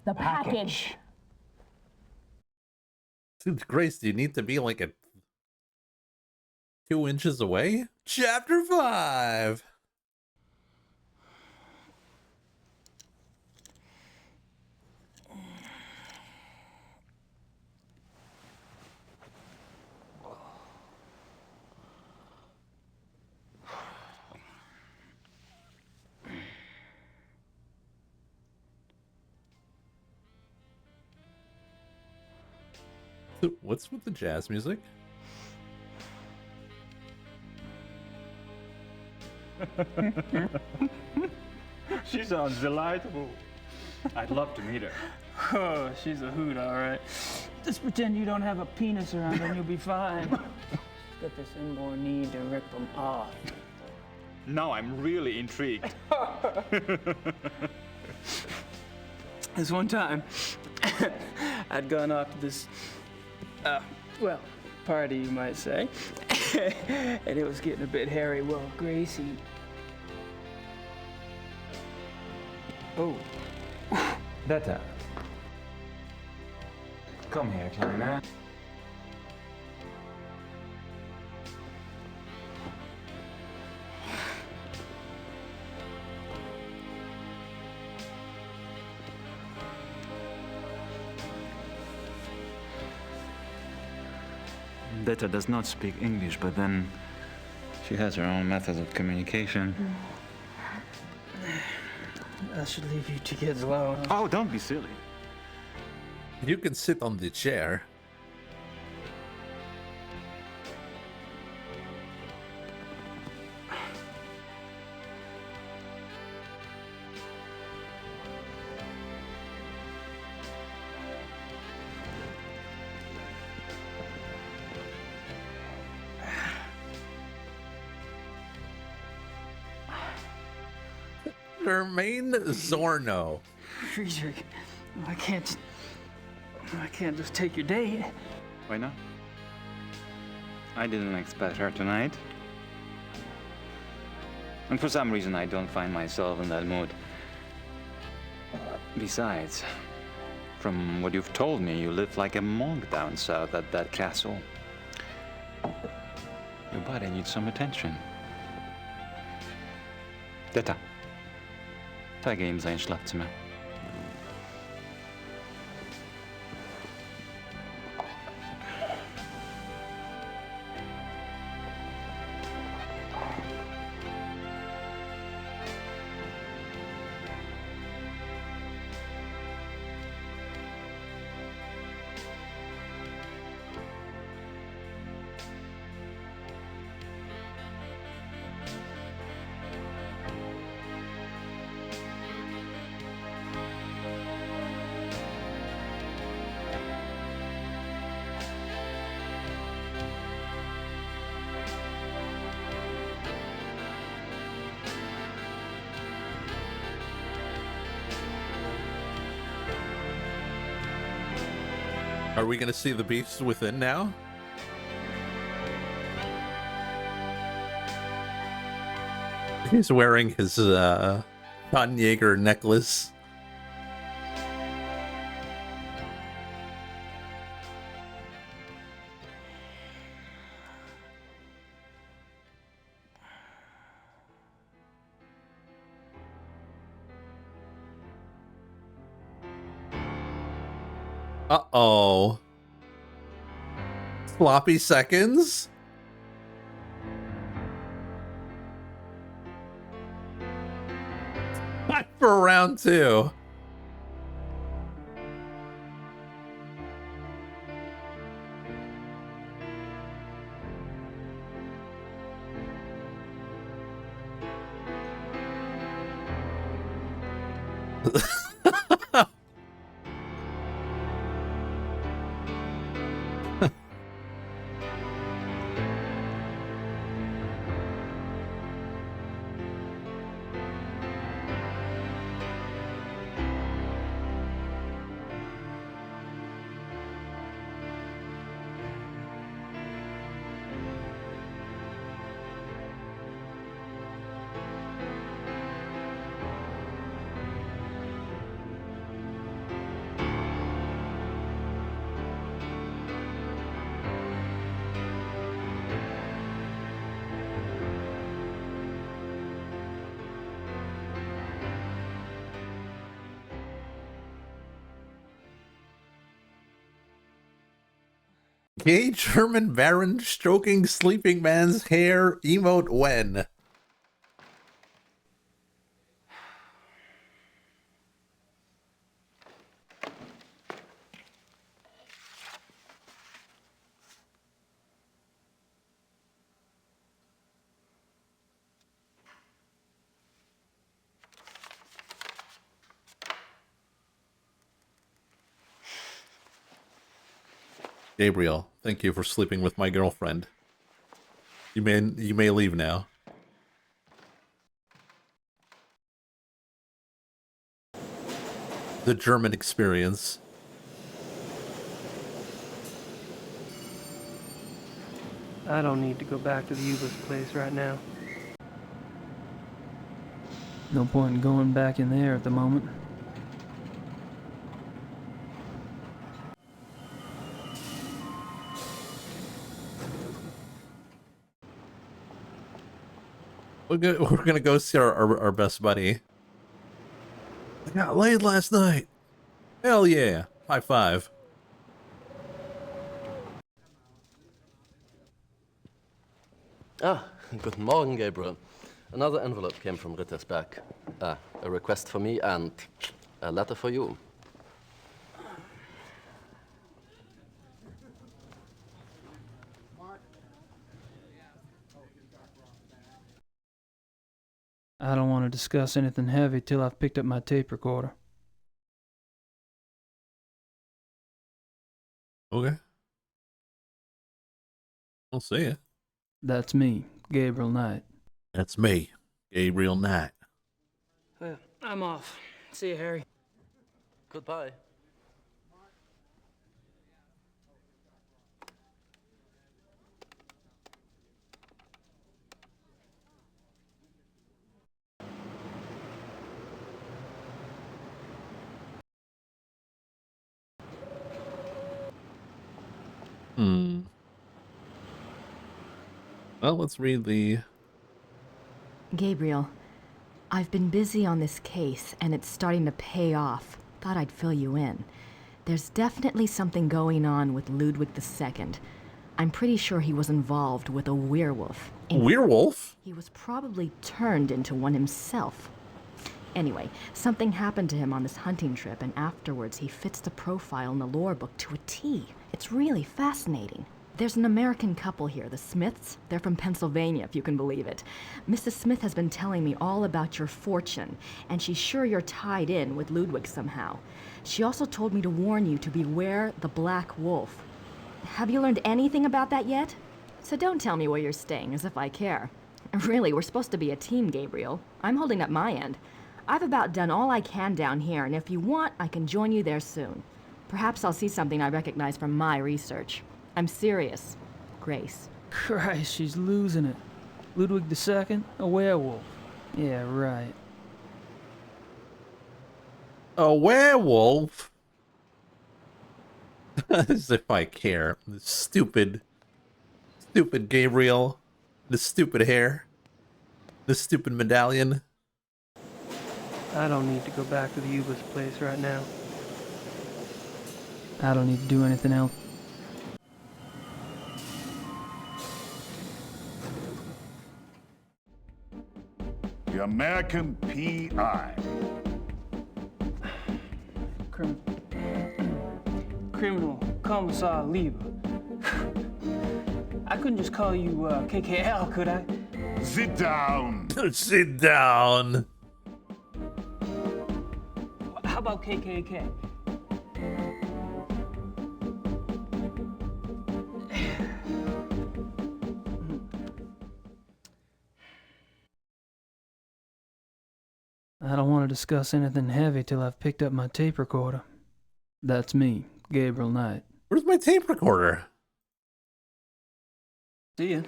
The package. Dude, Grace, do you need to be like 2 inches away? Chapter 5! What's with the jazz music? She sounds delightful. I'd love to meet her. Oh, she's a hoot, all right. Just pretend you don't have a penis around and you'll be fine. Got this inborn need to rip them off. Now I'm really intrigued. This one time, I'd gone off to this, well, party, you might say. And it was getting a bit hairy. Well, Gracie... Oh. Detta. Kom her, Kleine. Detta does not speak English, but then she has her own methods of communication. I should leave you two kids alone. Oh, don't be silly. You can sit on the chair. Jermaine Zorno. Friedrich, I can't just take your date. Why not? I didn't expect her tonight. And for some reason, I don't find myself in that mood. Besides, from what you've told me, you live like a monk down south at that castle. Your body needs some attention. Detta. Zeige ihm sein Schlafzimmer. Are we going to see the beasts within now? He's wearing his Tannjäger necklace. Uh-oh. Sloppy seconds? Time for round two. Gay German Baron stroking sleeping man's hair, emote when. Gabriel, thank you for sleeping with my girlfriend. You may leave now. The German experience. I don't need to go back to the Yuba's place right now. No point in going back in there at the moment. We're gonna go see our best buddy. I got laid last night. Hell yeah. High five. Ah, guten Morgen, Gabriel. Another envelope came from Rittersberg. A request for me and a letter for you. I don't want to discuss anything heavy till I've picked up my tape recorder. Okay. I'll see ya. That's me, Gabriel Knight. That's me, Gabriel Knight. I'm off. See you, Harry. Goodbye. Well, let's read the... Gabriel, I've been busy on this case, and it's starting to pay off. Thought I'd fill you in. There's definitely something going on with Ludwig II. I'm pretty sure he was involved with a werewolf. A werewolf? He was probably turned into one himself. Anyway, something happened to him on this hunting trip, and afterwards he fits the profile in the lore book to a T. It's really fascinating. There's an American couple here, the Smiths. They're from Pennsylvania, if you can believe it. Mrs. Smith has been telling me all about your fortune, and she's sure you're tied in with Ludwig somehow. She also told me to warn you to beware the Black Wolf. Have you learned anything about that yet? So don't tell me where you're staying, as if I care. Really, we're supposed to be a team, Gabriel. I'm holding up my end. I've about done all I can down here, and if you want, I can join you there soon. Perhaps I'll see something I recognize from my research. I'm serious. Grace. Christ, she's losing it. Ludwig II, a werewolf. Yeah, right. A werewolf? As if I care. This stupid Gabriel. This stupid hair. This stupid medallion. I don't need to go back to the Yuba's place right now. I don't need to do anything else. The American P.I. Criminal Commissar Lieber. I couldn't just call you KKL, could I? Sit down. Sit down. How about KKK? I don't want to discuss anything heavy till I've picked up my tape recorder. That's me, Gabriel Knight. Where's my tape recorder? See ya.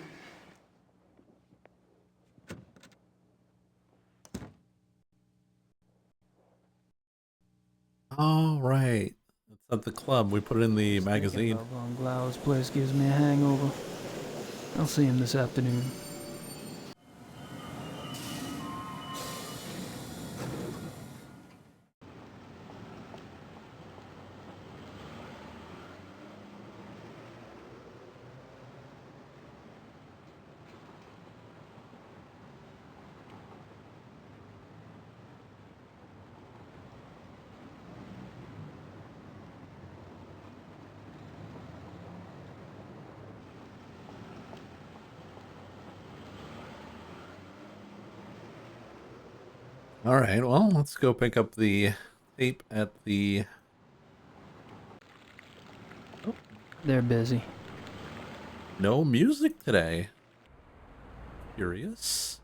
All right. It's at the club. We put it in the magazine. Von Glau's place gives me a hangover. I'll see him this afternoon. All right, well, let's go pick up the tape at the... Oh, They're busy. No music today. Curious.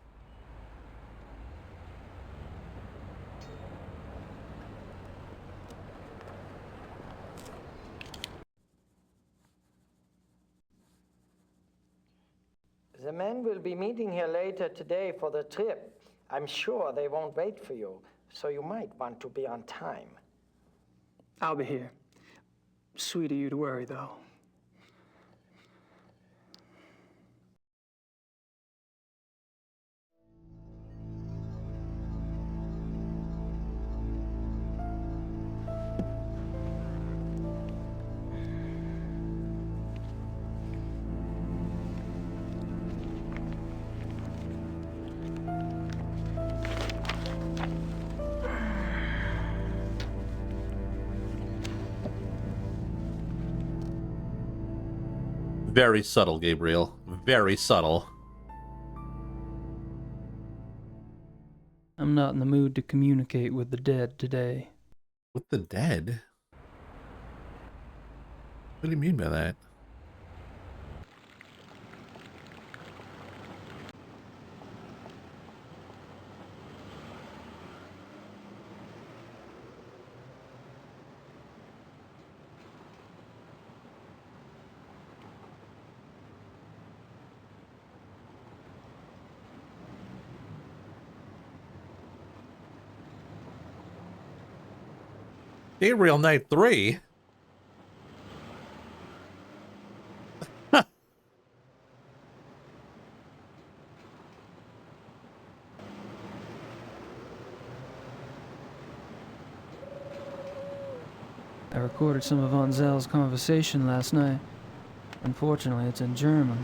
The men will be meeting here later today for the trip. I'm sure they won't wait for you, so you might want to be on time. I'll be here. Sweet of you to worry, though. Very subtle, Gabriel. Very subtle. I'm not in the mood to communicate with the dead today. With the dead? What do you mean by that? Gabriel Knight 3? I recorded some of Von Zell's conversation last night. Unfortunately, it's in German.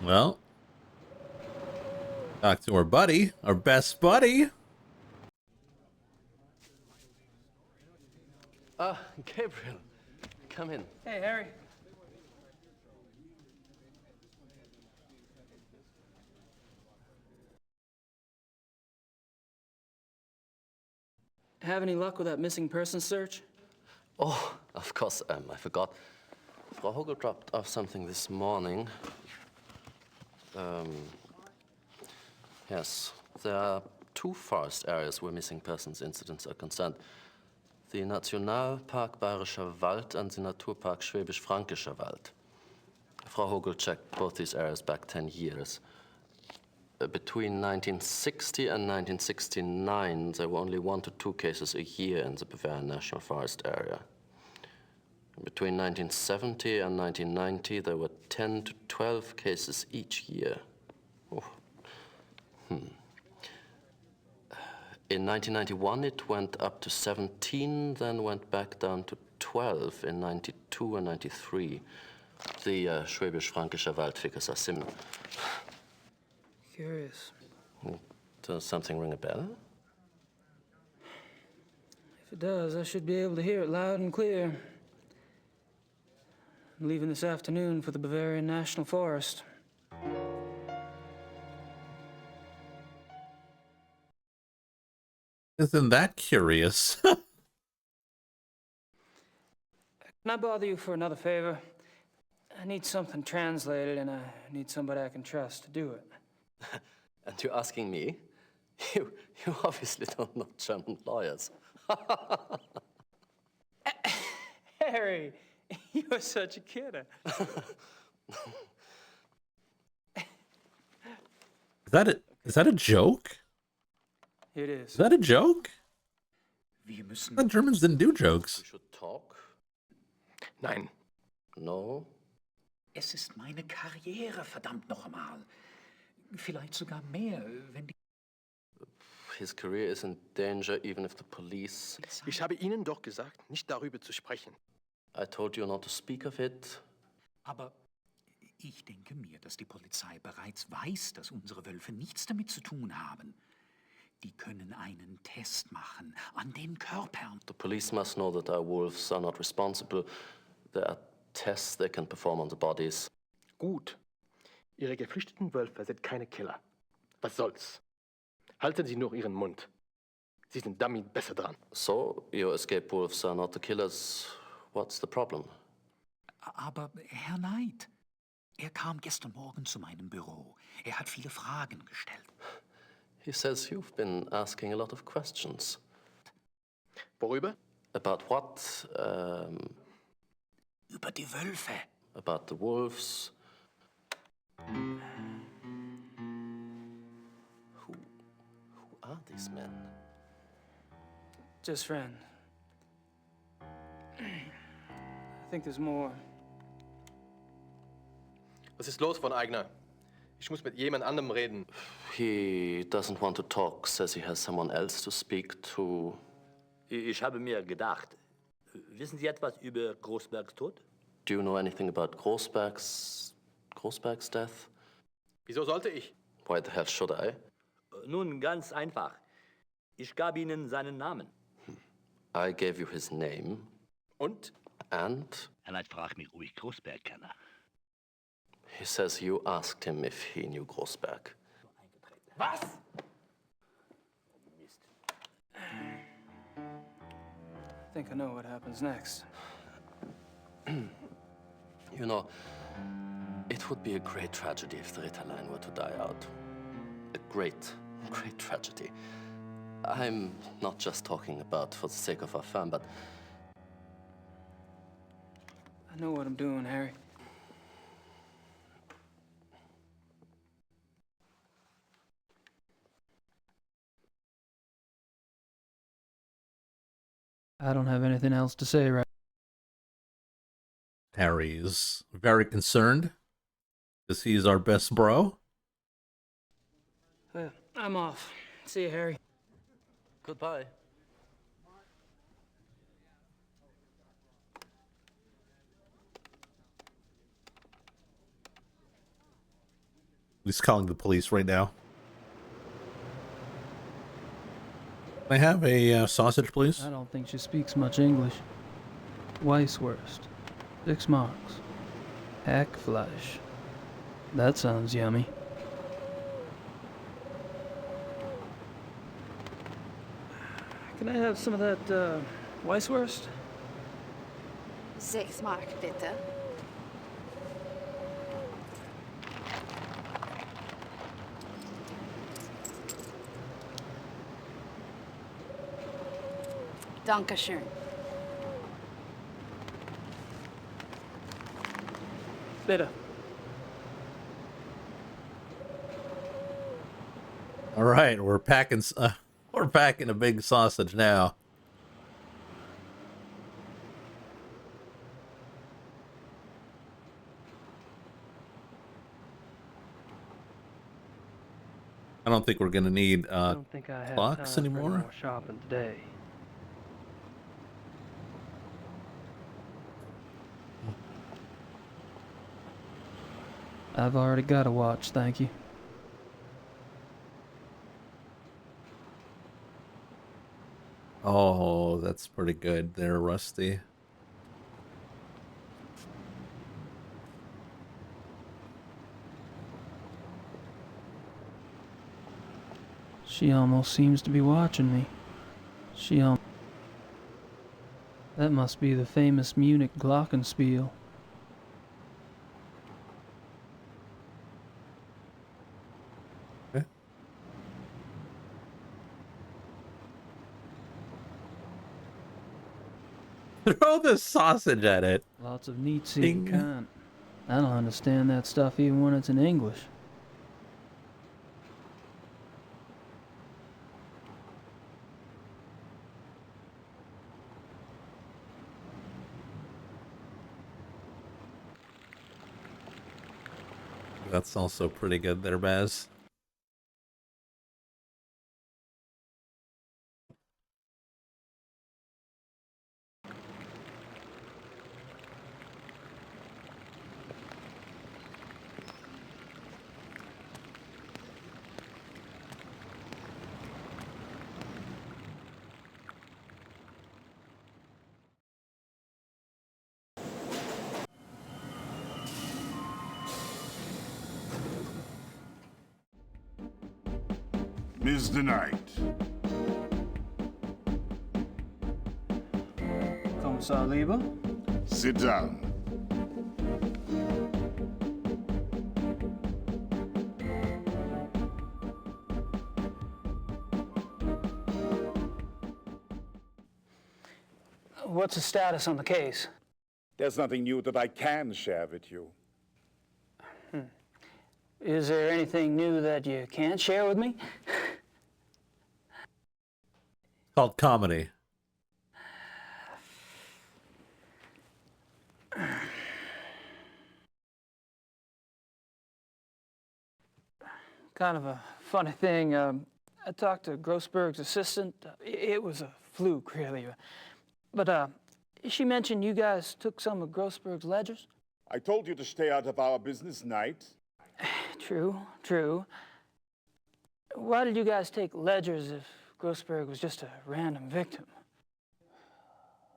Well, talk to our buddy, our best buddy. Gabriel, come in. Hey, Harry. Have any luck with that missing person search? Oh, of course, I forgot. Frau Hogel dropped off something this morning. Yes, there are 2 forest areas where missing persons incidents are concerned. The Nationalpark Bayerischer Wald and the Naturpark Schwäbisch-Fränkischer Wald. Frau Hogel checked both these areas back 10 years. Between 1960 and 1969, there were only 1 to 2 cases a year in the Bavarian National Forest area. Between 1970 and 1990, there were 10 to 12 cases each year. Oh. In 1991, it went up to 17, then went back down to 12 in 92 and 93. The Schwäbisch-Fränkischer Wald figures are similar. Curious. Does something ring a bell? If it does, I should be able to hear it loud and clear. I'm leaving this afternoon for the Bavarian National Forest. Isn't that curious? Can I bother you for another favor? I need something translated, and I need somebody I can trust to do it. And you're asking me? You obviously don't know German lawyers. Harry, you're such a kidder. Is that a joke? It is. Is that a joke? Wir müssen. The Germans didn't do jokes. We should talk. Nein. No. Es ist meine Karriere, verdammt noch einmal. Vielleicht sogar mehr, wenn die... His career is in danger even if the police... Ich habe Ihnen doch gesagt, nicht darüber zu sprechen. I told you not to speak of it. Aber ich denke mir, dass die Polizei bereits weiß, dass unsere Wölfe nichts damit zu tun haben. Die können einen Test machen an den Körpern. The police must know that our wolves are not responsible. There are tests they can perform on the bodies. Gut. Ihre geflüchteten Wölfe sind keine Killer. Was soll's? Halten Sie nur Ihren Mund. Sie sind damit besser dran. So, your escaped wolves are not the killers. What's the problem? Aber Herr Knight, kam gestern Morgen zu meinem Büro. Hat viele Fragen gestellt. He says you've been asking a lot of questions. Worüber? About what? Über die Wölfe. About the wolves. Who are these men? Just friends. I think there's more. Was ist los, von Aigner? Ich muss mit jemand anderem reden. He doesn't want to talk, says he has someone else to speak to. Ich habe mir gedacht, wissen Sie etwas über Großbergs Tod? Do you know anything about Großberg's death? Wieso sollte ich? Why the hell should I? Nun, ganz einfach. Ich gab Ihnen seinen Namen. I gave you his name. Und? And? Herr Knight fragt mich, ob ich Großberg kenne. He says you asked him if he knew Großberg. Was? I think I know what happens next. You know, it would be a great tragedy if the Ritterline were to die out. A great, great tragedy. I'm not just talking about for the sake of our firm, but... I know what I'm doing, Harry. I don't have anything else to say right. Harry's very concerned because he's our best bro. I'm off. See you, Harry. Goodbye. He's calling the police right now. Can I have a sausage, please? I don't think she speaks much English. Weisswurst. 6 marks. Hackfleisch. That sounds yummy. Can I have some of that, Weisswurst? 6 Mark, bitte. Dankeschön. Bitte. All right, we're packing a big sausage now. I don't think we're gonna need I don't think I have clocks time for anymore. any more shopping today. I've already got a watch, thank you. Oh, that's pretty good there, Rusty. She almost seems to be watching me. That must be the famous Munich glockenspiel. Throw the sausage at it. Lots of neat seeing cunt. I don't understand that stuff even when it's in English. That's also pretty good there, Baz. Mr. Knight. Kommissar Lieber, Sit down. What's the status on the case? There's nothing new that I can share with you. Is there anything new that you can't share with me? Called comedy. Kind of a funny thing. I talked to Grossberg's assistant. It was a fluke, really. But she mentioned you guys took some of Grossberg's ledgers? I told you to stay out of our business, Knight. True. Why did you guys take ledgers if Grossberg was just a random victim?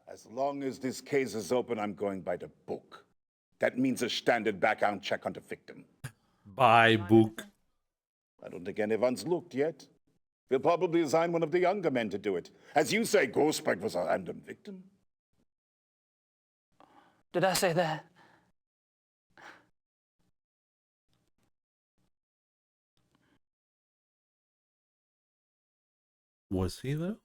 As long as this case is open, I'm going by the book. That means a standard background check on the victim. By book. I don't think anyone's looked yet. We'll probably assign one of the younger men to do it. As you say, Grossberg was a random victim. Did I say that? Was he, though?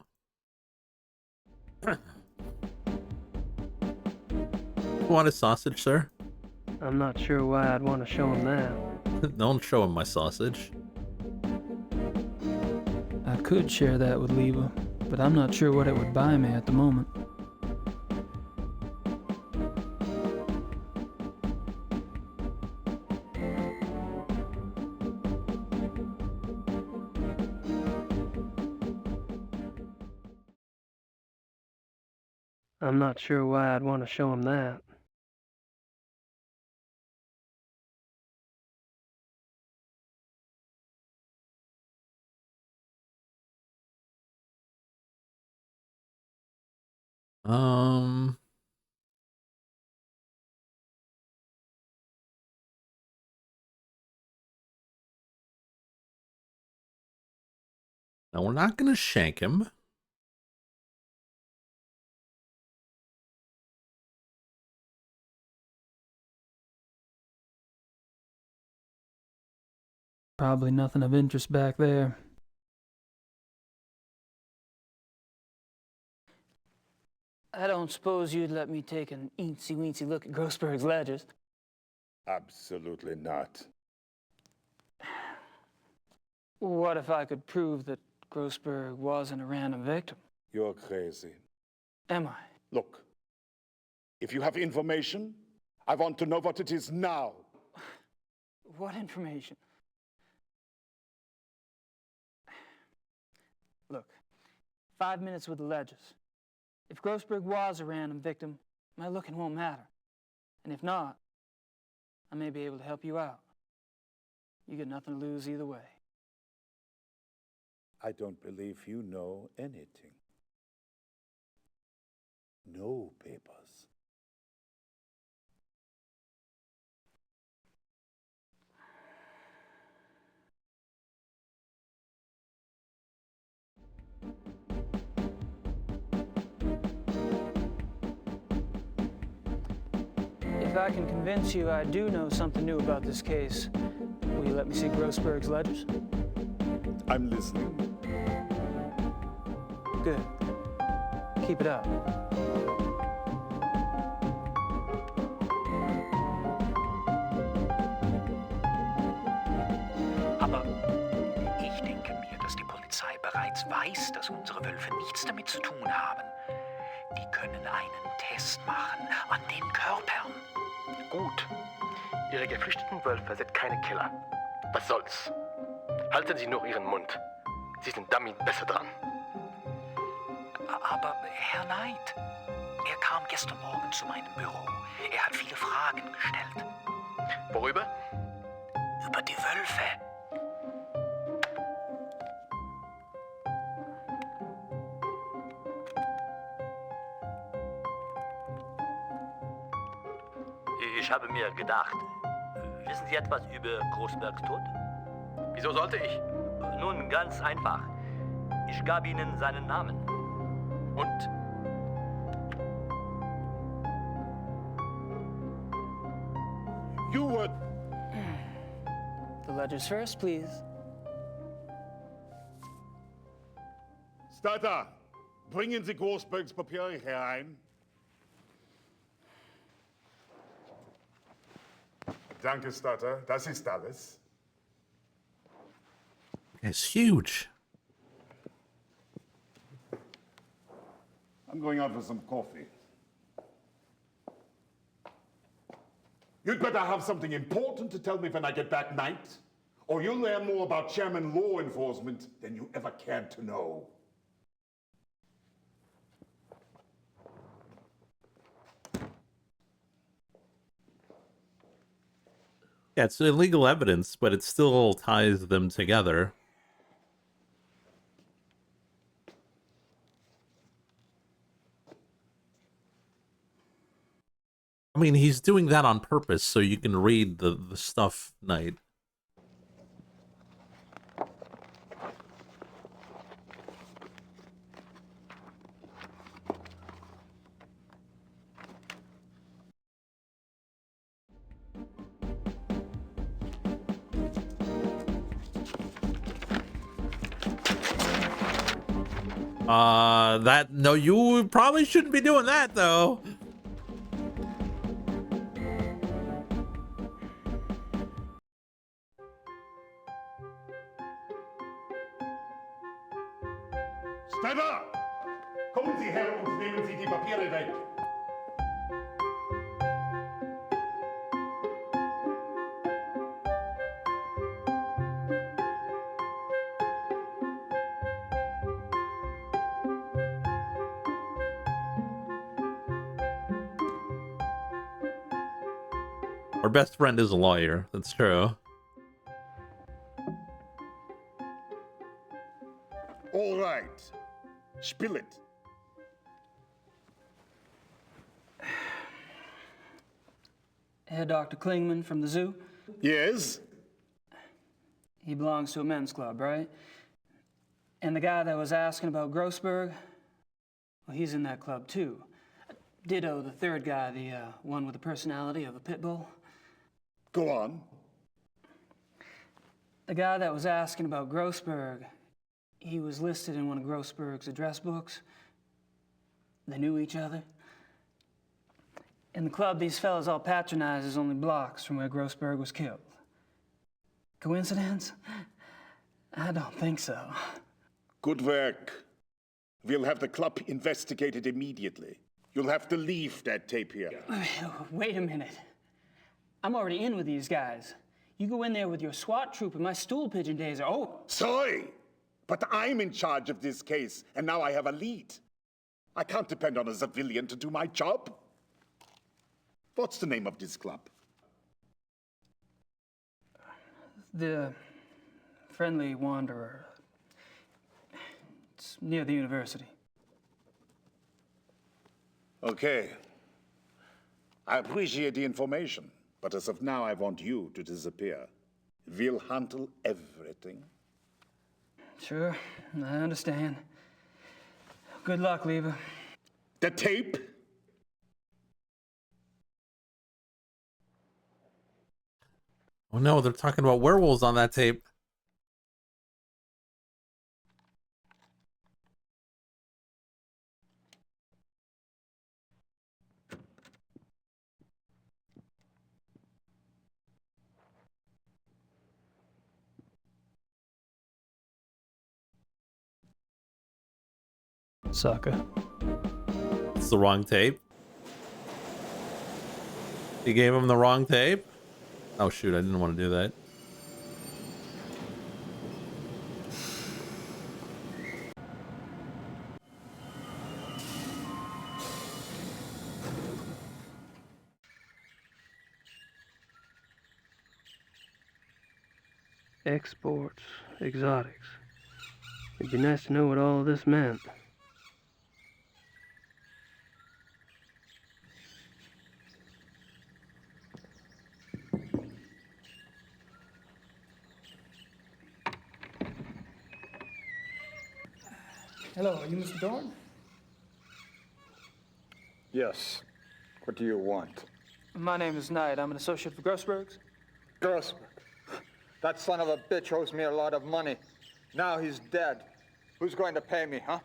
Want a sausage, sir? I'm not sure why I'd want to show him that. Don't show him my sausage. I could share that with Leva, but I'm not sure what it would buy me at the moment. I'm not sure why I'd want to show him that. Now we're not gonna shank him. Probably nothing of interest back there. I don't suppose you'd let me take an eensy-weensy look at Grossberg's ledgers? Absolutely not. What if I could prove that Grossberg wasn't a random victim? You're crazy. Am I? Look, if you have information, I want to know what it is now. What information? Look, 5 minutes with the ledgers. If Grossberg was a random victim, my looking won't matter. And if not, I may be able to help you out. You get nothing to lose either way. I don't believe you know anything. No papers. If I can convince you I do know something new about this case, will you let me see Grossberg's ledgers? I'm listening. Good. Keep it up. Aber ich denke mir, dass die Polizei bereits weiß, dass unsere Wölfe nichts damit zu tun haben. Die können einen Test machen an den Körpern. Gut. Ihre geflüchteten Wölfe sind keine Killer. Was soll's? Halten Sie nur Ihren Mund. Sie sind damit besser dran. Aber Herr Knight, er kam gestern Morgen zu meinem Büro. Er hat viele Fragen gestellt. Worüber? Über die Wölfe. Ich habe mir gedacht, wissen Sie etwas über Grossbergs Tod? Wieso sollte ich? Nun, ganz einfach. Ich gab Ihnen seinen Namen. Und? You were... The ledgers first, please. Starter, bringen Sie Großbergs Papiere herein. Danke, Starter. Das ist alles. It's huge. I'm going out for some coffee. You'd better have something important to tell me when I get back, Knight, or you'll learn more about Chairman law enforcement than you ever cared to know. Yeah, it's illegal evidence, but it still ties them together. I mean, he's doing that on purpose so you can read the stuff, Knight. No, you probably shouldn't be doing that, though. Schneider! Kommen Sie her und nehmen Sie die Papiere weg. Our best friend is a lawyer. That's true. All right. Spill it. Herr Dr. Klingman from the zoo? Yes? He belongs to a men's club, right? And the guy that was asking about Grossberg, well, he's in that club too. Ditto the third guy, the one with the personality of a pit bull. Go on. The guy that was asking about Grossberg, he was listed in one of Grossberg's address books. They knew each other. In the club these fellas all patronize is only blocks from where Grossberg was killed. Coincidence? I don't think so. Good work. We'll have the club investigated immediately. You'll have to leave that tape here. Wait a minute. I'm already in with these guys. You go in there with your SWAT troop and my stool pigeon days are over. Sorry, but I'm in charge of this case, and now I have a lead. I can't depend on a civilian to do my job. What's the name of this club? The Friendly Wanderer. It's near the university. Okay. I appreciate the information, but as of now, I want you to disappear. We'll handle everything. Sure, I understand. Good luck, Lieber. The tape? Oh no, they're talking about werewolves on that tape. Sucker. It's the wrong tape. He gave him the wrong tape? Oh shoot, I didn't want to do that. Exports, exotics. It'd be nice to know what all of this meant. Hello, are you Mr. Dorn? Yes. What do you want? My name is Knight. I'm an associate of Grossberg's. Grossberg. That son of a bitch owes me a lot of money. Now he's dead. Who's going to pay me, huh?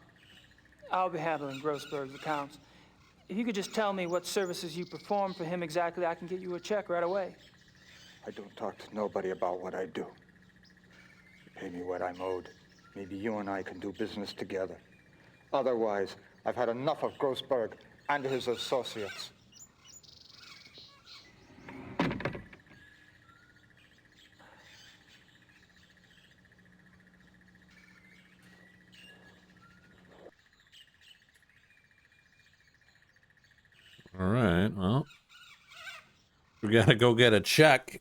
I'll be handling Grossberg's accounts. If you could just tell me what services you perform for him exactly, I can get you a check right away. I don't talk to nobody about what I do. You pay me what I'm owed. Maybe you and I can do business together. Otherwise, I've had enough of Grossberg and his associates. All right, well, we gotta go get a check.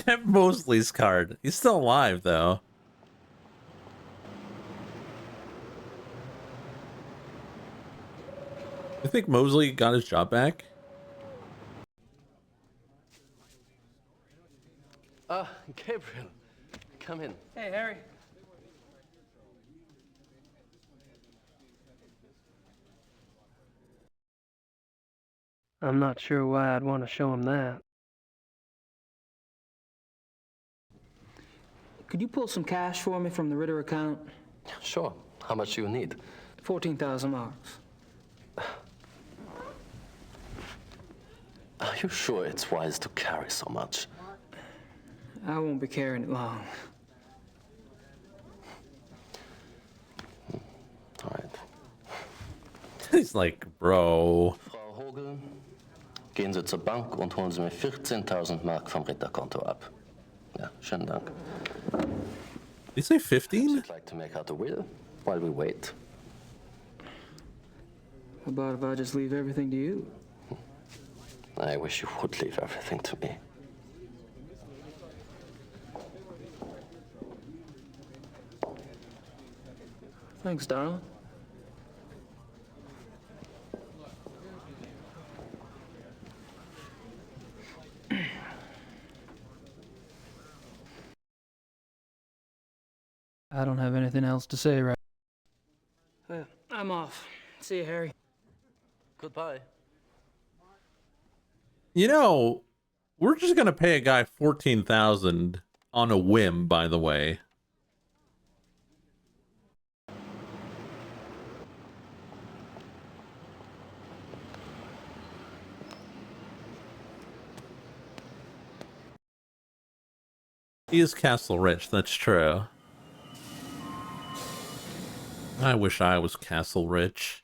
Get Mosley's card. He's still alive, though. You think Mosley got his job back? Ah, Gabriel. Come in. Hey, Harry. I'm not sure why I'd want to show him that. Could you pull some cash for me from the Ritter account? Sure. How much do you need? 14,000 marks. Are you sure it's wise to carry so much? I won't be carrying it long. All right. He's like, bro. Frau Hogel, gehen Sie zur Bank und holen Sie mir 14.000 Mark vom Ritterkonto ab. Ja, schönen Dank. Did you say 15? You'd like to make out a will while we wait? How about if I just leave everything to you? I wish you would leave everything to me. Thanks, darling. I don't have anything else to say right now. I'm off. See you, Harry. Goodbye. You know, we're just gonna pay a guy 14,000 on a whim, by the way. He is Castle Rich, that's true. I wish I was Castle Rich.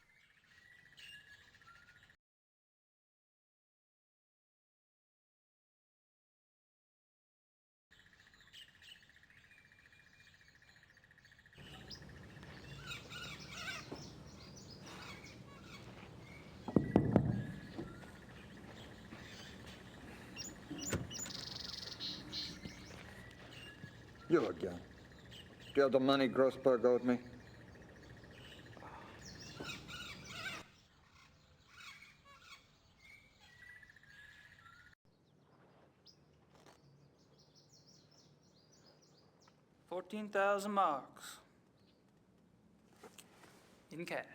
You again. Do you have the money Grossberg owed me? $14,000 marks. In cash.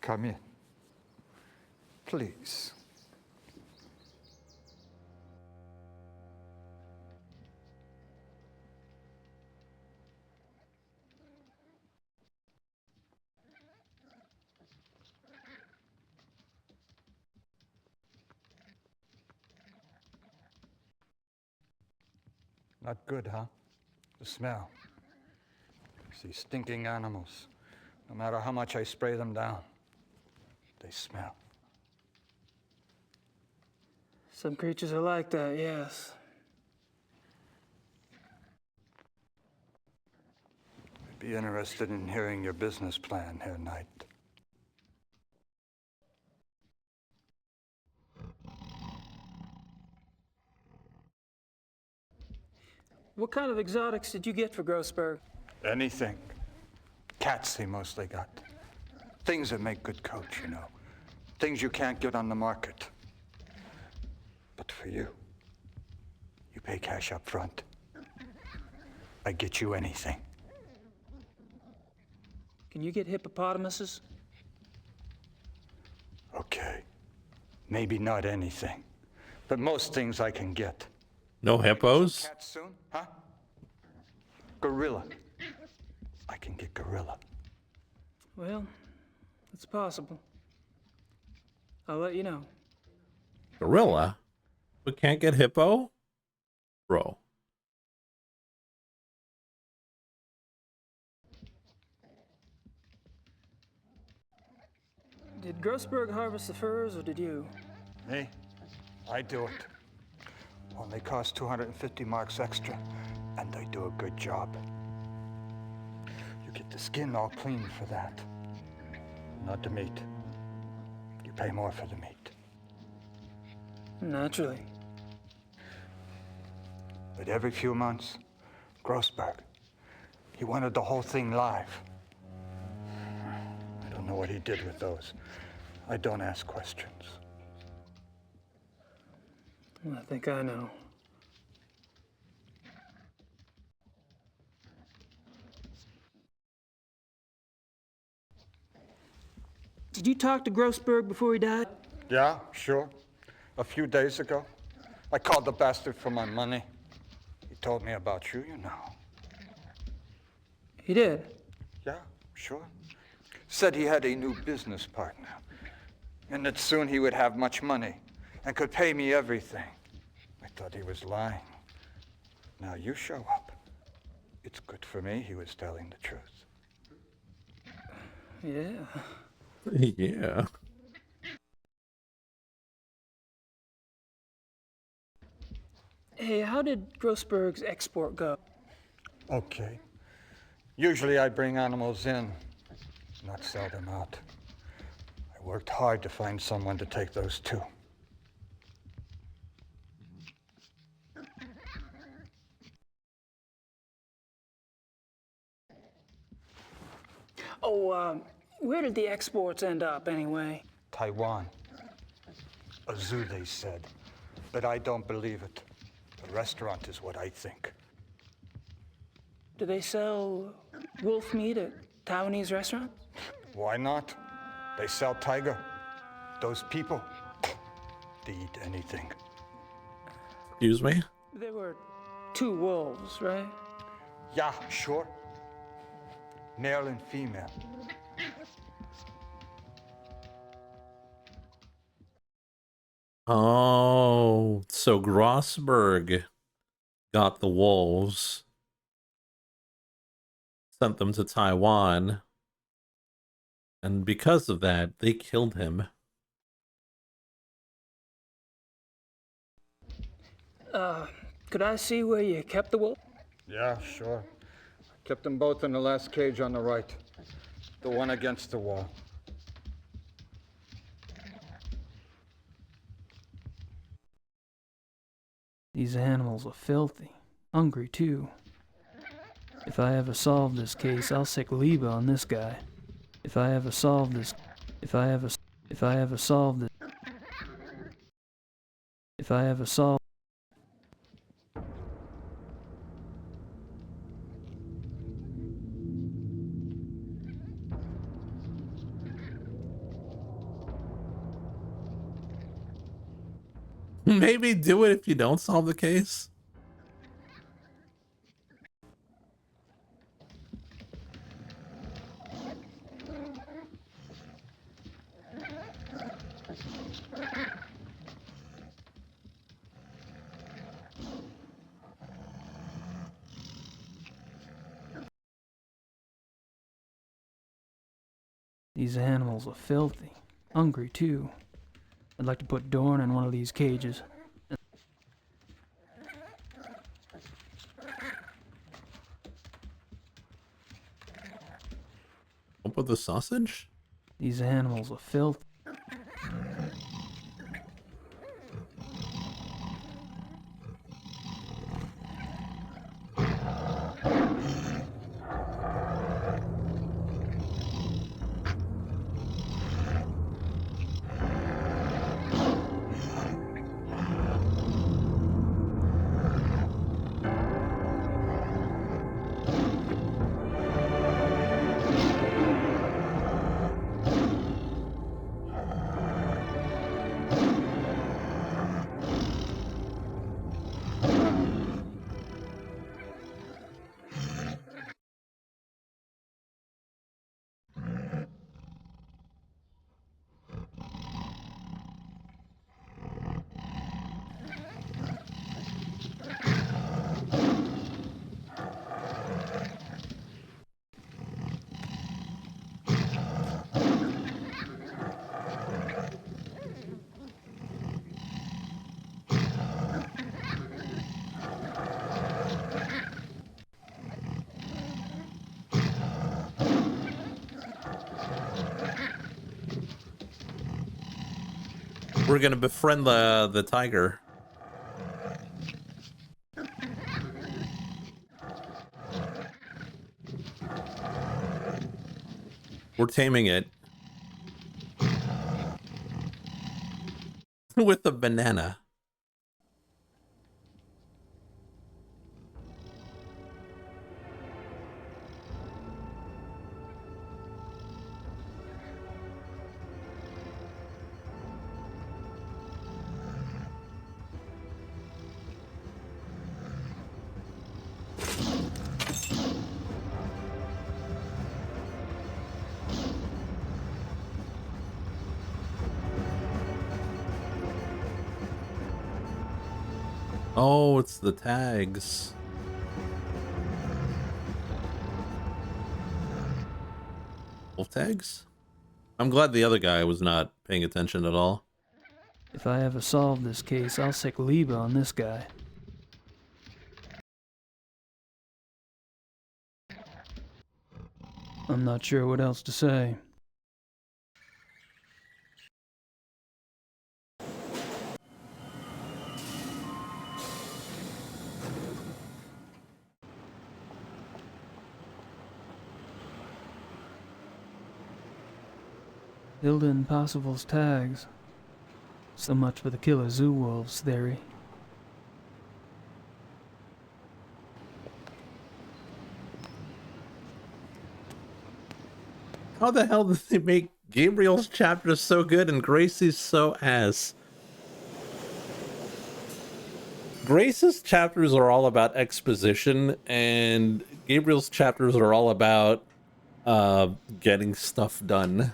Come in. Please. Not good, huh? The smell. These stinking animals. No matter how much I spray them down, they smell. Some creatures are like that, yes. I'd be interested in hearing your business plan, Herr Knight. What kind of exotics did you get for Grossberg? Anything. Cats he mostly got. Things that make good coats, you know. Things you can't get on the market. But for you, you pay cash up front. I get you anything. Can you get hippopotamuses? Okay. Maybe not anything. But most things I can get. No hippos? Cats soon, huh? Gorilla. I can get gorilla. Well, it's possible. I'll let you know. Gorilla? We can't get hippo? Bro. Did Grossberg harvest the furs, or did you? Me? I do it. Only cost 250 marks extra, and I do a good job. You get the skin all clean for that. Not the meat. You pay more for the meat. Naturally. But every few months, Grossberg, he wanted the whole thing live. I don't know what he did with those. I don't ask questions. I think I know. Did you talk to Grossberg before he died? Yeah, sure. A few days ago. I called the bastard for my money. He told me about you, you know. He did? Yeah, sure. Said he had a new business partner. And that soon he would have much money and could pay me everything. I thought he was lying. Now you show up. It's good for me he was telling the truth. Yeah. Yeah. Hey, how did Grossberg's export go? Okay. Usually I bring animals in, not sell them out. I worked hard to find someone to take those too. Oh, where did the exports end up anyway? Taiwan. A zoo, they said. But I don't believe it. A restaurant is what I think. Do they sell wolf meat at Taiwanese restaurants? Why not? They sell tiger. Those people, they eat anything. Excuse me? There were 2 wolves, right? Yeah, sure. Male and female. Oh, so Grossberg got the wolves, sent them to Taiwan, and because of that, they killed him. Could I see where you kept the wolf? Yeah, sure. I kept them both in the last cage on the right. The one against the wall. These animals are filthy. Hungry, too. If I ever solve this case, I'll sick Liba on this guy. If I ever solve this... If I ever solve this... If I ever solve... Maybe do it if you don't solve the case. These animals are filthy. Hungry, too. I'd like to put Dorn in one of these cages. Up with the sausage? These animals are filthy. we're gonna befriend the tiger. We're taming it. With the banana. Oh, it's the tags. Wolf tags? I'm glad the other guy was not paying attention at all. If I ever solve this case, I'll sick Liebe on this guy. I'm not sure what else to say. Hilda and Possible's tags. So much for the killer zoo wolves theory. How the hell did they make Gabriel's chapters so good and Gracie's so ass? Grace's chapters are all about exposition, and Gabriel's chapters are all about getting stuff done.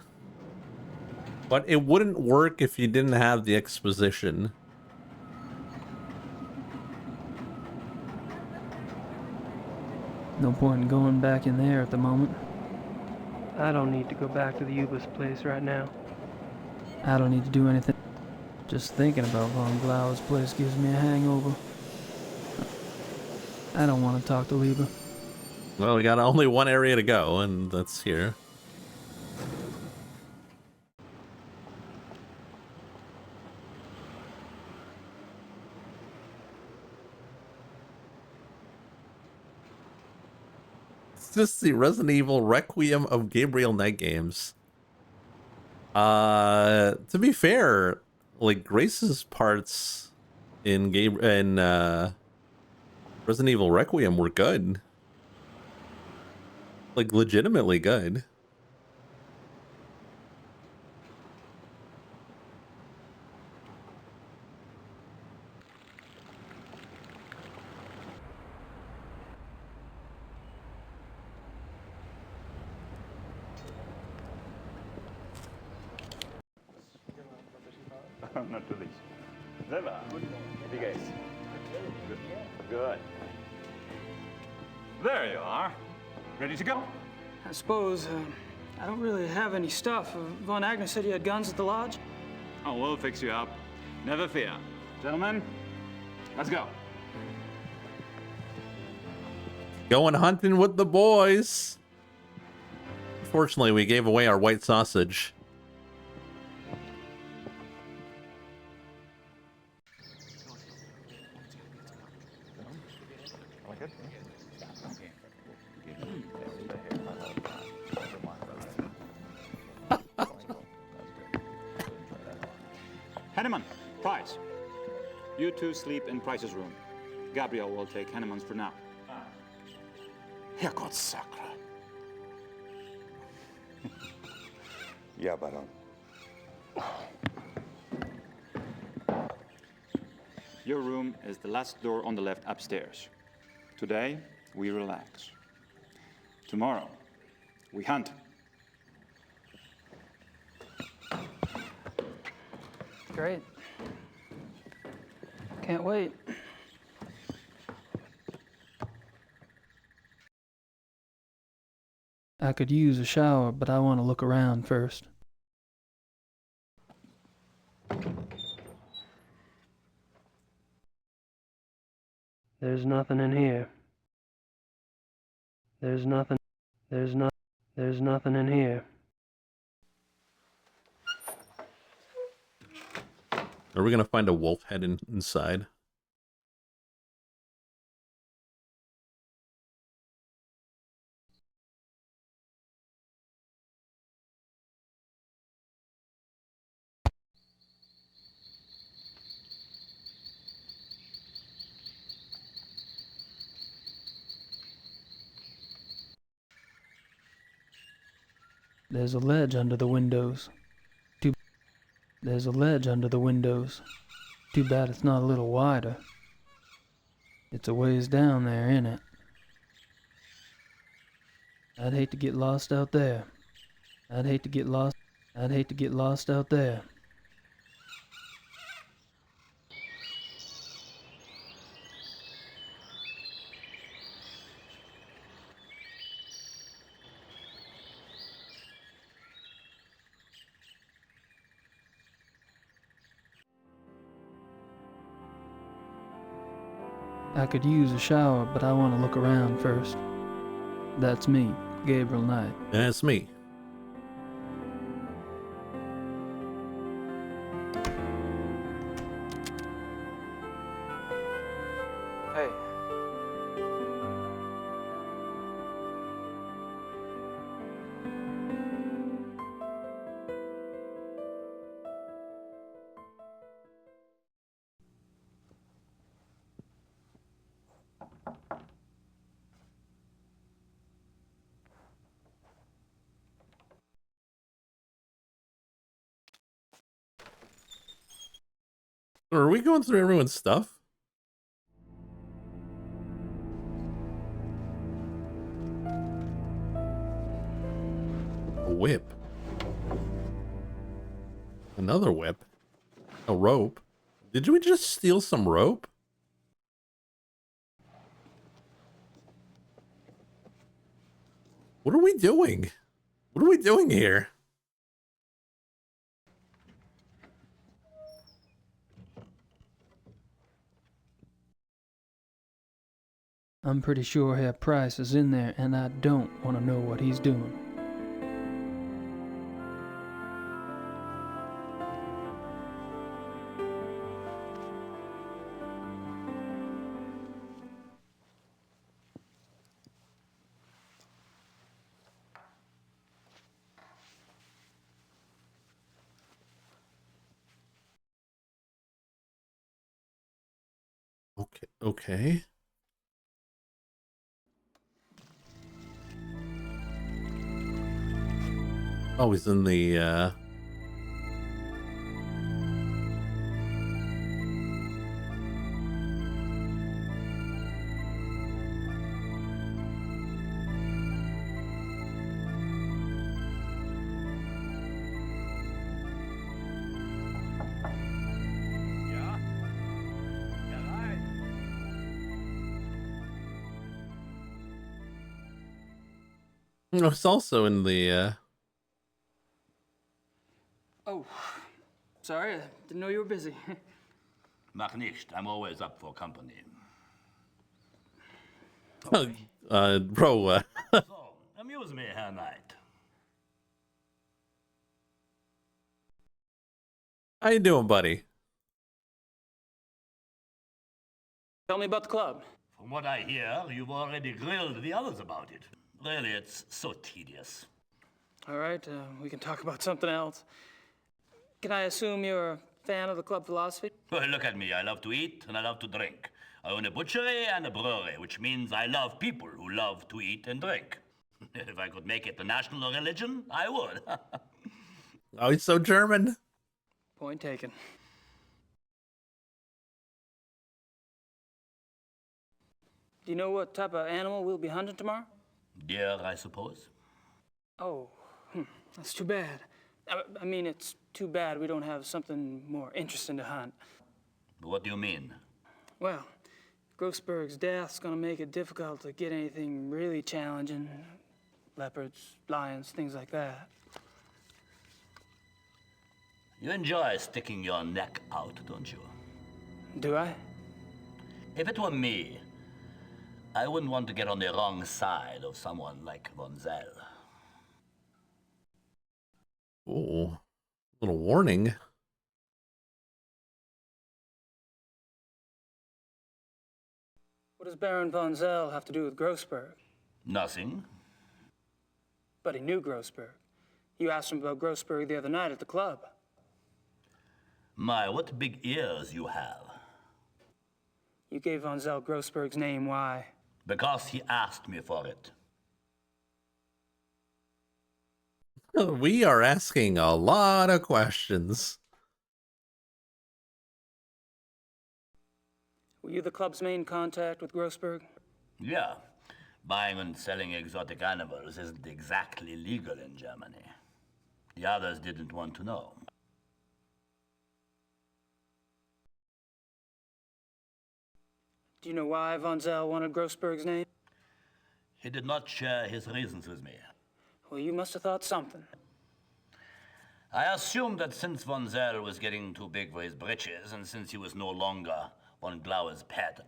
But it wouldn't work if you didn't have the exposition. No point in going back in there at the moment. I don't need to go back to the Yuba's place right now. I don't need to do anything. Just thinking about Von Glau's place gives me a hangover. I don't want to talk to Liebe. Well, we got only one area to go, and that's here. It's just the Resident Evil Requiem of Gabriel Knight games. To be fair, like Grace's parts in Resident Evil Requiem were good. Like legitimately good. Not to least. Selber. Wie geht's? Good. There you are. Ready to go? I suppose, I don't really have any stuff. Von Agnes said he had guns at the lodge. Oh, we'll fix you up. Never fear. Gentlemen, let's go. Going hunting with the boys. Unfortunately, we gave away our white sausage. Henneman, Price. You two sleep in Price's room. Gabriel will take Henneman's for now. Herrgott Sakra. Ja, Baron. Your room is the last door on the left upstairs. Today, we relax. Tomorrow, we hunt. Great. Can't wait. I could use a shower, but I want to look around first. There's nothing in here. There's nothing in here. Are we gonna find a wolf head inside? There's a ledge under the windows. There's a ledge under the windows. Too bad it's not a little wider. It's a ways down there, ain't it? I'd hate to get lost out there. I'd hate to get lost out there. I could use a shower, but I want to look around first. That's me, Gabriel Knight. That's me. Hey. Are we going through everyone's stuff? A whip. Another whip. A rope. Did we just steal some rope? What are we doing? What are we doing here? I'm pretty sure Herr Price is in there, and I don't want to know what he's doing. Okay. Oh, he's in the, it's also in the, Oh, sorry, I didn't know you were busy. Mach nicht, I'm always up for company. bro, So, amuse me, Herr Knight. How you doing, buddy? Tell me about the club. From what I hear, you've already grilled the others about it. Really, it's so tedious. All right, we can talk about something else. Can I assume you're a fan of the club philosophy? Well, look at me. I love to eat and I love to drink. I own a butchery and a brewery, which means I love people who love to eat and drink. If I could make it the national religion, I would. Oh, he's so German. Point taken. Do you know what type of animal we'll be hunting tomorrow? Deer, I suppose. Oh, that's too bad. I mean, it's too bad we don't have something more interesting to hunt. What do you mean? Well, Grossberg's death's gonna make it difficult to get anything really challenging. Leopards, lions, things like that. You enjoy sticking your neck out, don't you? Do I? If it were me, I wouldn't want to get on the wrong side of someone like Von Zell. Oh, little warning. What does Baron von Zell have to do with Grossberg? Nothing. But he knew Grossberg. You asked him about Grossberg the other night at the club. My, what big ears you have. You gave von Zell Grossberg's name, why? Because he asked me for it. We are asking a lot of questions. Were you the club's main contact with Grossberg? Yeah. Buying and selling exotic animals isn't exactly legal in Germany. The others didn't want to know. Do you know why von Zell wanted Grossberg's name? He did not share his reasons with me. Well, you must have thought something. I assumed that since von Zell was getting too big for his britches, and since he was no longer von Glauer's pet,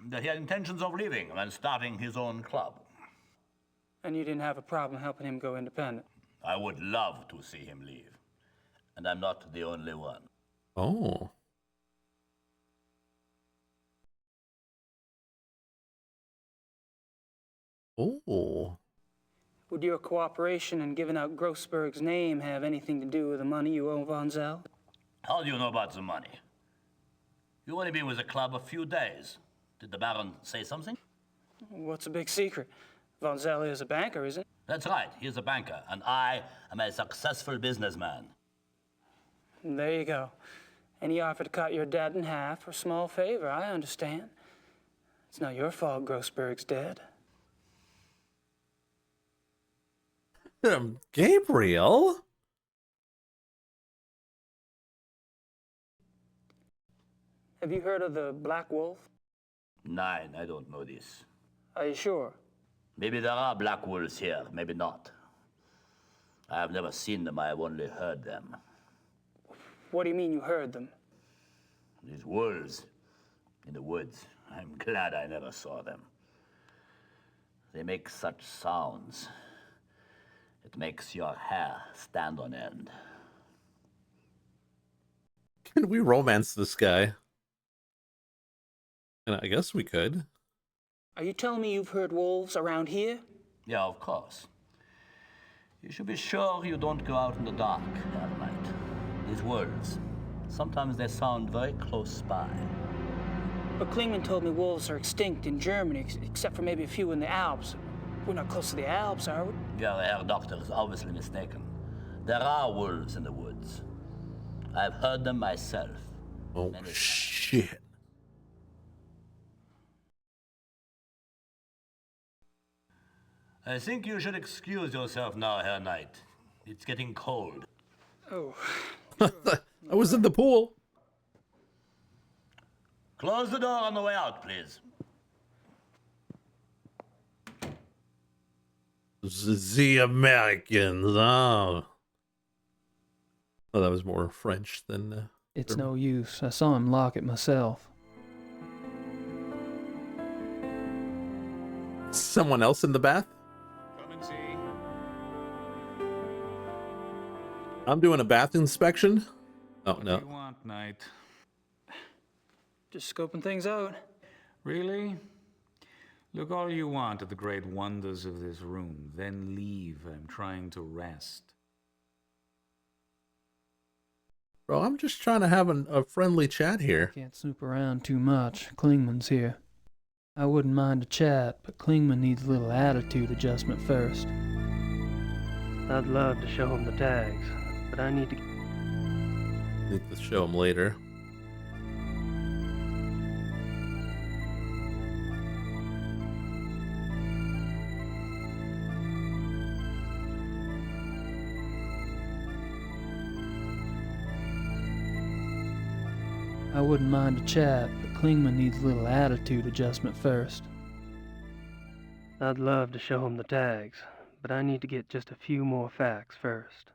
that he had intentions of leaving and starting his own club. And you didn't have a problem helping him go independent? I would love to see him leave. And I'm not the only one. Oh. Oh. Would your cooperation in giving out Grossberg's name have anything to do with the money you owe von Zell? How do you know about the money? You only been with the club a few days. Did the Baron say something? What's a big secret? Von Zell is a banker, isn't he? That's right, he is a banker, and I am a successful businessman. There you go. And he offered to cut your dad in half for a small favor, I understand. It's not your fault Grossberg's dead. Gabriel? Have you heard of the Black Wolf? Nine, I don't know this. Are you sure? Maybe there are black wolves here, maybe not. I have never seen them, I have only heard them. What do you mean you heard them? These wolves in the woods. I'm glad I never saw them. They make such sounds. It makes your hair stand on end. Can we romance this guy? And I guess we could. Are you telling me you've heard wolves around here? Yeah, of course. You should be sure you don't go out in the dark at night. These wolves, sometimes they sound very close by. But Klingman told me wolves are extinct in Germany, except for maybe a few in the Alps. We're not close to the Alps, are we? Yeah, the Herr Doctor is obviously mistaken. There are wolves in the woods. I've heard them myself. Oh, shit. I think you should excuse yourself now, Herr Knight. It's getting cold. Oh. I was in the pool. Close the door on the way out, please. The Americans, oh. Oh, that was more French than... It's no use. I saw him lock it myself. Someone else in the bath? Come and see. I'm doing a bath inspection? Oh, What no. do you want, Knight? Just scoping things out. Really? Look all you want at the great wonders of this room, then leave. I'm trying to rest. Bro, I'm just trying to have a friendly chat here. Can't snoop around too much. Klingman's here. I wouldn't mind a chat, but Klingman needs a little attitude adjustment first. I'd love to show him the tags, but I need to... Need to show him later. I wouldn't mind a chat, but Klingman needs a little attitude adjustment first. I'd love to show him the tags, but I need to get just a few more facts first.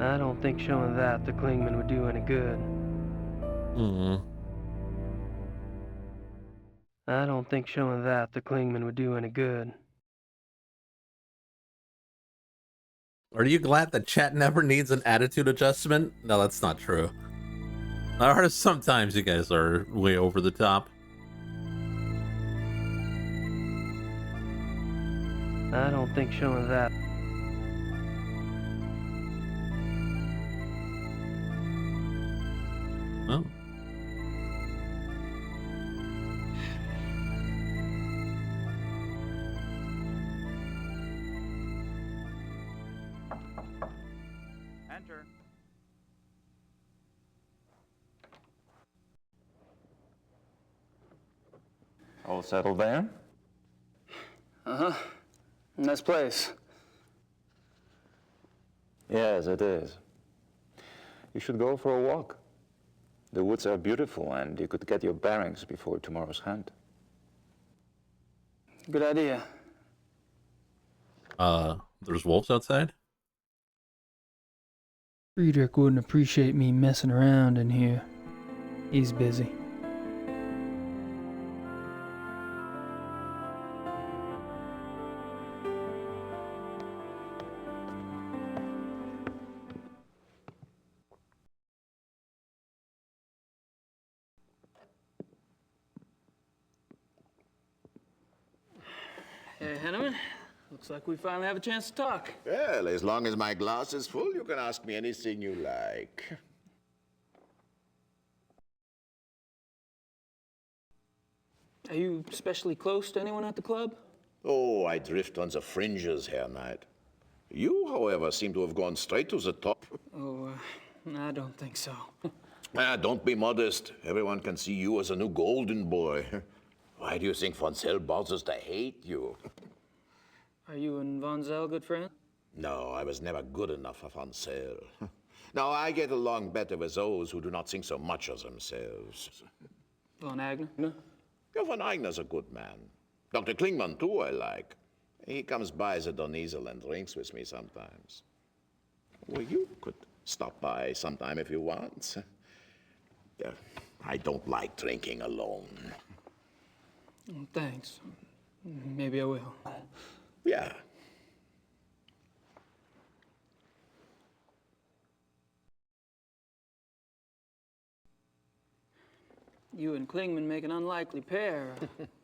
I don't think showing that to Klingman would do any good. I don't think showing that to Klingman would do any good. Are you glad that chat never needs an attitude adjustment? No, that's not true. Or sometimes you guys are way over the top. I don't think showing that. Oh. Enter. All settled there? Uh-huh. Nice place. Yes, it is. You should go for a walk. The woods are beautiful, and you could get your bearings before tomorrow's hunt. Good idea. There's wolves outside? Friedrich wouldn't appreciate me messing around in here. He's busy. Hey, Henneman. Looks like we finally have a chance to talk. Well, as long as my glass is full, you can ask me anything you like. Are you especially close to anyone at the club? Oh, I drift on the fringes, Herr Knight. You, however, seem to have gone straight to the top. Oh, I don't think so. Don't be modest. Everyone can see you as a new golden boy. Why do you think von Zell bothers to hate you? Are you and Von Zell good friends? No, I was never good enough for von Zell. No, I get along better with those who do not think so much of themselves. Von Agner? Yeah, von Agner's a good man. Dr. Klingman, too, I like. He comes by the Donisel and drinks with me sometimes. Well, you could stop by sometime if you want. I don't like drinking alone. Thanks. Maybe I will. Yeah. You and Klingman make an unlikely pair.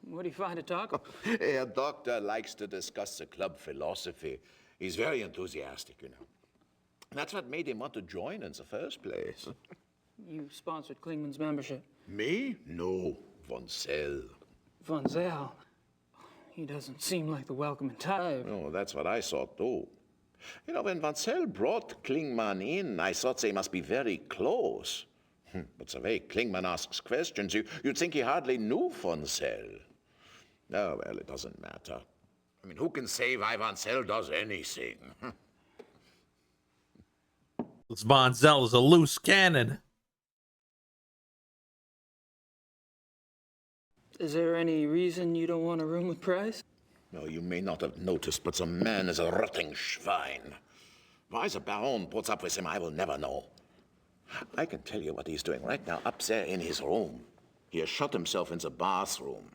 What do you find to talk about? Herr Doctor likes to discuss the club philosophy. He's very enthusiastic, you know. That's what made him want to join in the first place. You sponsored Klingman's membership. Me? No, von Zell. Von Zell? He doesn't seem like the welcoming type. Oh, that's what I thought, too. You know, when von Zell brought Klingman in, I thought they must be very close. But the way Klingman asks questions, you'd think he hardly knew von Zell. Oh, well, it doesn't matter. I mean, who can say why von Zell does anything? This Von Zell is a loose cannon. Is there any reason you don't want a room with Price? No, you may not have noticed, but the man is a rotting Schwein. Why the Baron puts up with him, I will never know. I can tell you what he's doing right now up there in his room. He has shut himself in the bathroom.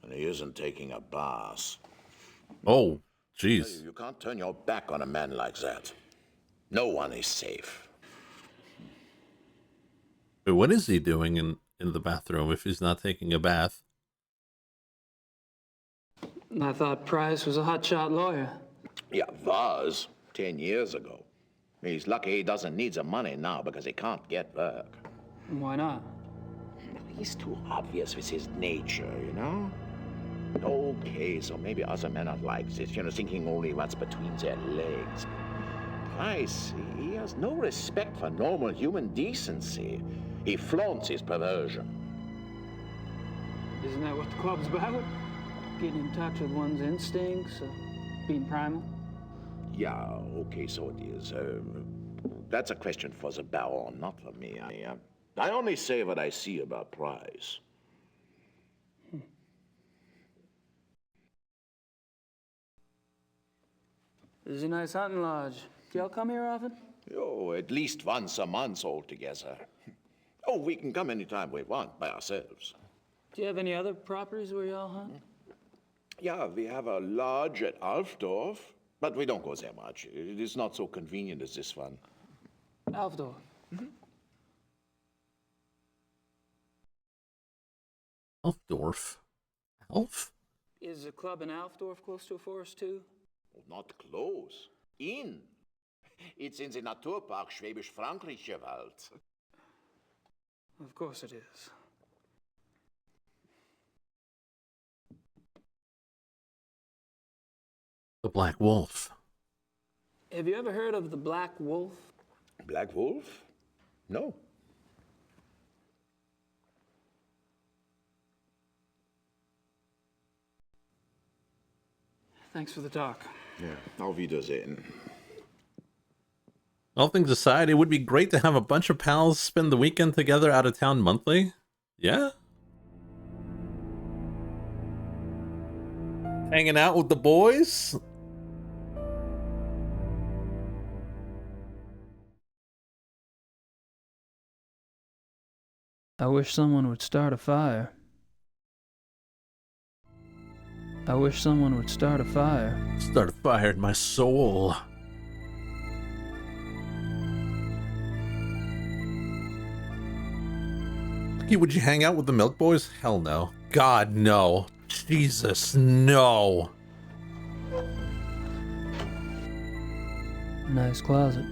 And he isn't taking a bath. Oh, jeez. You can't turn your back on a man like that. No one is safe. But what is he doing in the bathroom if he's not taking a bath? I thought Price was a hotshot lawyer. Yeah, was 10 years ago. He's lucky he doesn't need the money now because he can't get work. Why not? He's too obvious with his nature, you know? Okay, so maybe other men are like this, you know, thinking only what's between their legs. Price, he has no respect for normal human decency. He flaunts his perversion. Isn't that what the club's about? Getting in touch with one's instincts, being primal? Yeah, okay, so it is. That's a question for the Baron, not for me. I only say what I see about Price. This is a nice hunting lodge. Do y'all come here often? Oh, at least once a month altogether. Oh, we can come anytime we want by ourselves. Do you have any other properties where y'all hunt? Yeah, we have a lodge at Alfdorf. But we don't go there much. It is not so convenient as this one. Alfdorf. Alfdorf? Elf? Is the club in Alfdorf close to a forest too? Not close. In. It's in the Naturpark Schwäbisch-Frankrischer Wald. Of course it is. The Black Wolf. Have you ever heard of the Black Wolf? Black Wolf? No. Thanks for the talk. Yeah, auf Wiedersehen. All things aside, it would be great to have a bunch of pals spend the weekend together out of town monthly. Yeah? Hanging out with the boys? I wish someone would start a fire. I wish someone would start a fire. Start a fire in my soul. Lucky, would you hang out with the Milk Boys? Hell no. God, no. Jesus, no. Nice closet.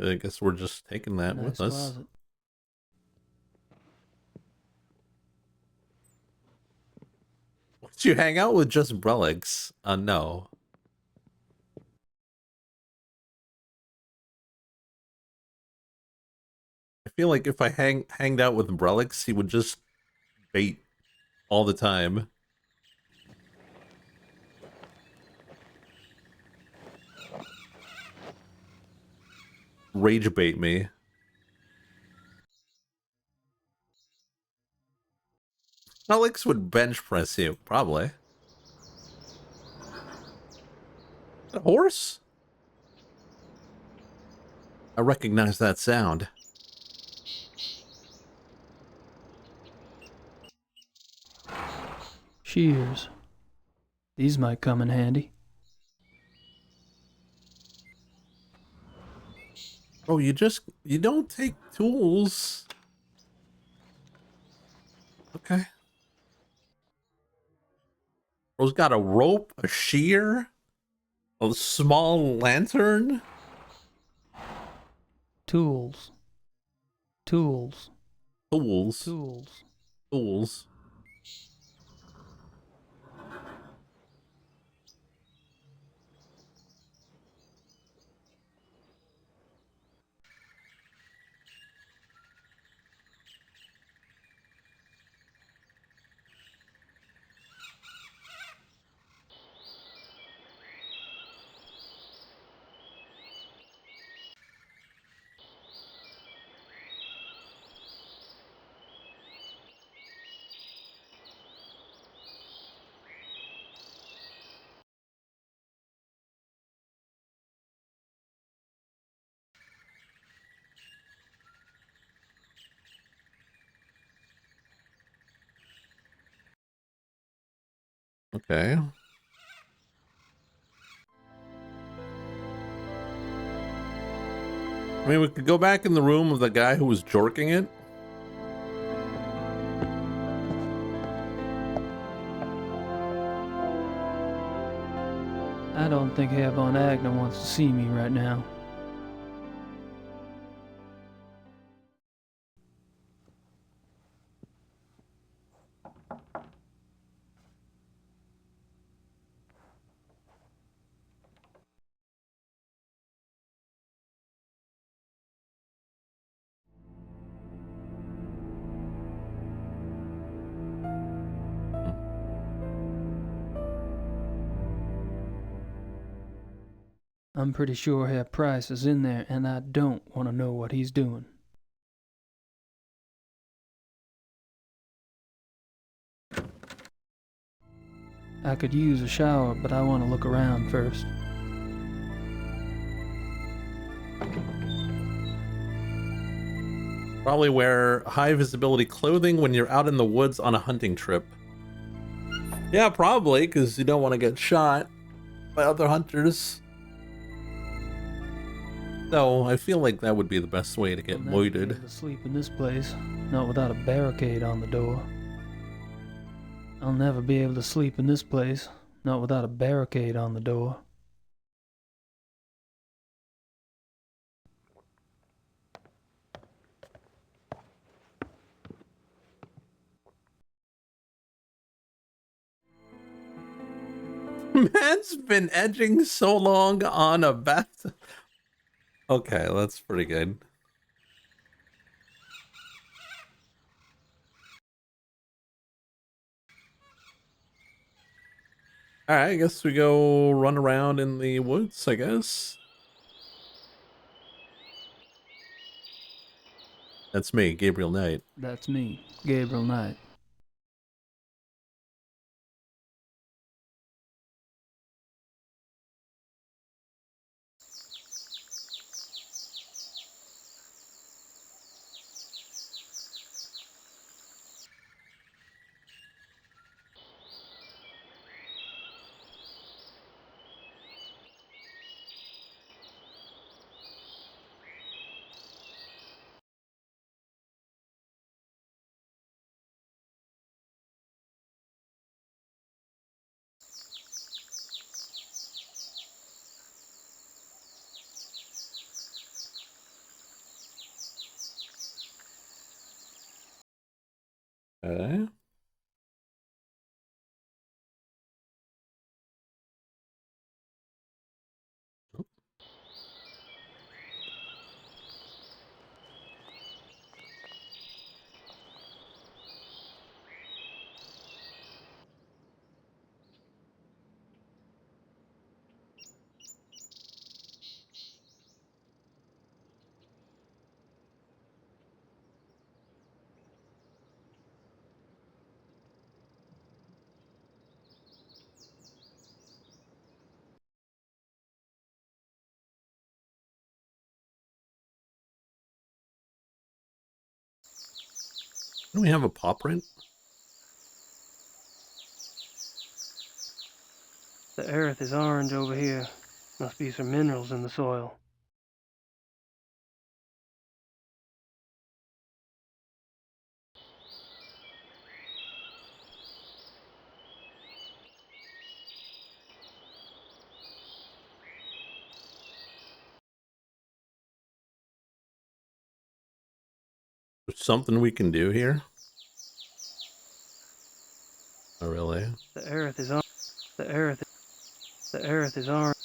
I guess we're just taking that with us. Closet. Would you hang out with just relics? No. I feel like if I hanged out with relics, he would just bait all the time. Rage bait me. Alex would bench press you, probably. A horse? I recognize that sound. Shears. These might come in handy. Oh, you don't take tools. Okay. Bro's got a rope, a shear, a small lantern. Tools. Tools. Tools. Tools. Tools. Okay. I mean, we could go back in the room of the guy who was jorking it. I don't think Herr von Agner wants to see me right now. I'm pretty sure Herr Price is in there, and I don't want to know what he's doing. I could use a shower, but I want to look around first. Probably wear high visibility clothing when you're out in the woods on a hunting trip. Yeah, probably, because you don't want to get shot by other hunters. So I feel like that would be the best way to get I'll never be moited. able to sleep in this place, not without a barricade on the door. I'll never be able to sleep in this place, not without a barricade on the door. Man's been edging so long on a bat. Okay, that's pretty good. Alright, I guess we go run around in the woods, I guess. That's me, Gabriel Knight. That's me, Gabriel Knight. Okay. Don't we have a paw print? The earth is orange over here. Must be some minerals in the soil. There's something we can do here? Oh, really? The earth is orange. The earth is orange.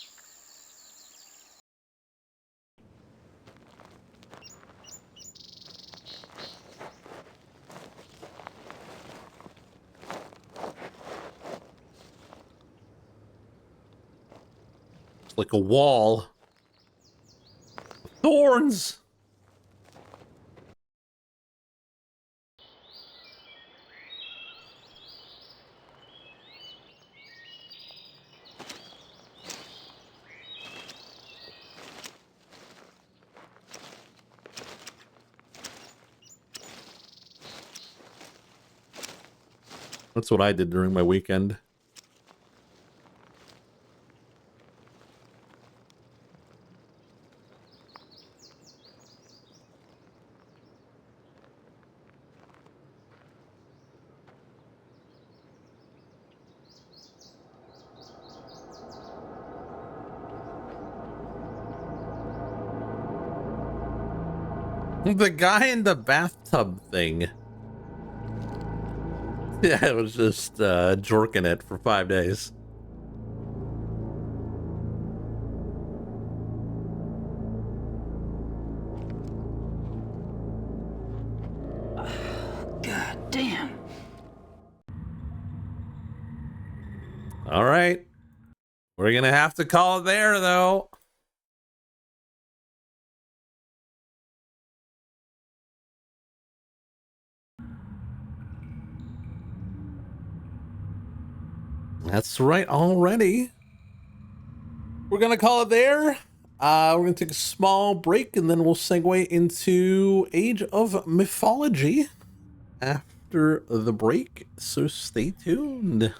It's like a wall. Thorns! That's what I did during my weekend. The guy in the bathtub thing. Yeah, it was just jerking it for 5 days. God damn. All right. We're going to have to call it there, though. That's right, already. We're going to call it there. We're going to take a small break, and then we'll segue into Age of Mythology after the break, so stay tuned.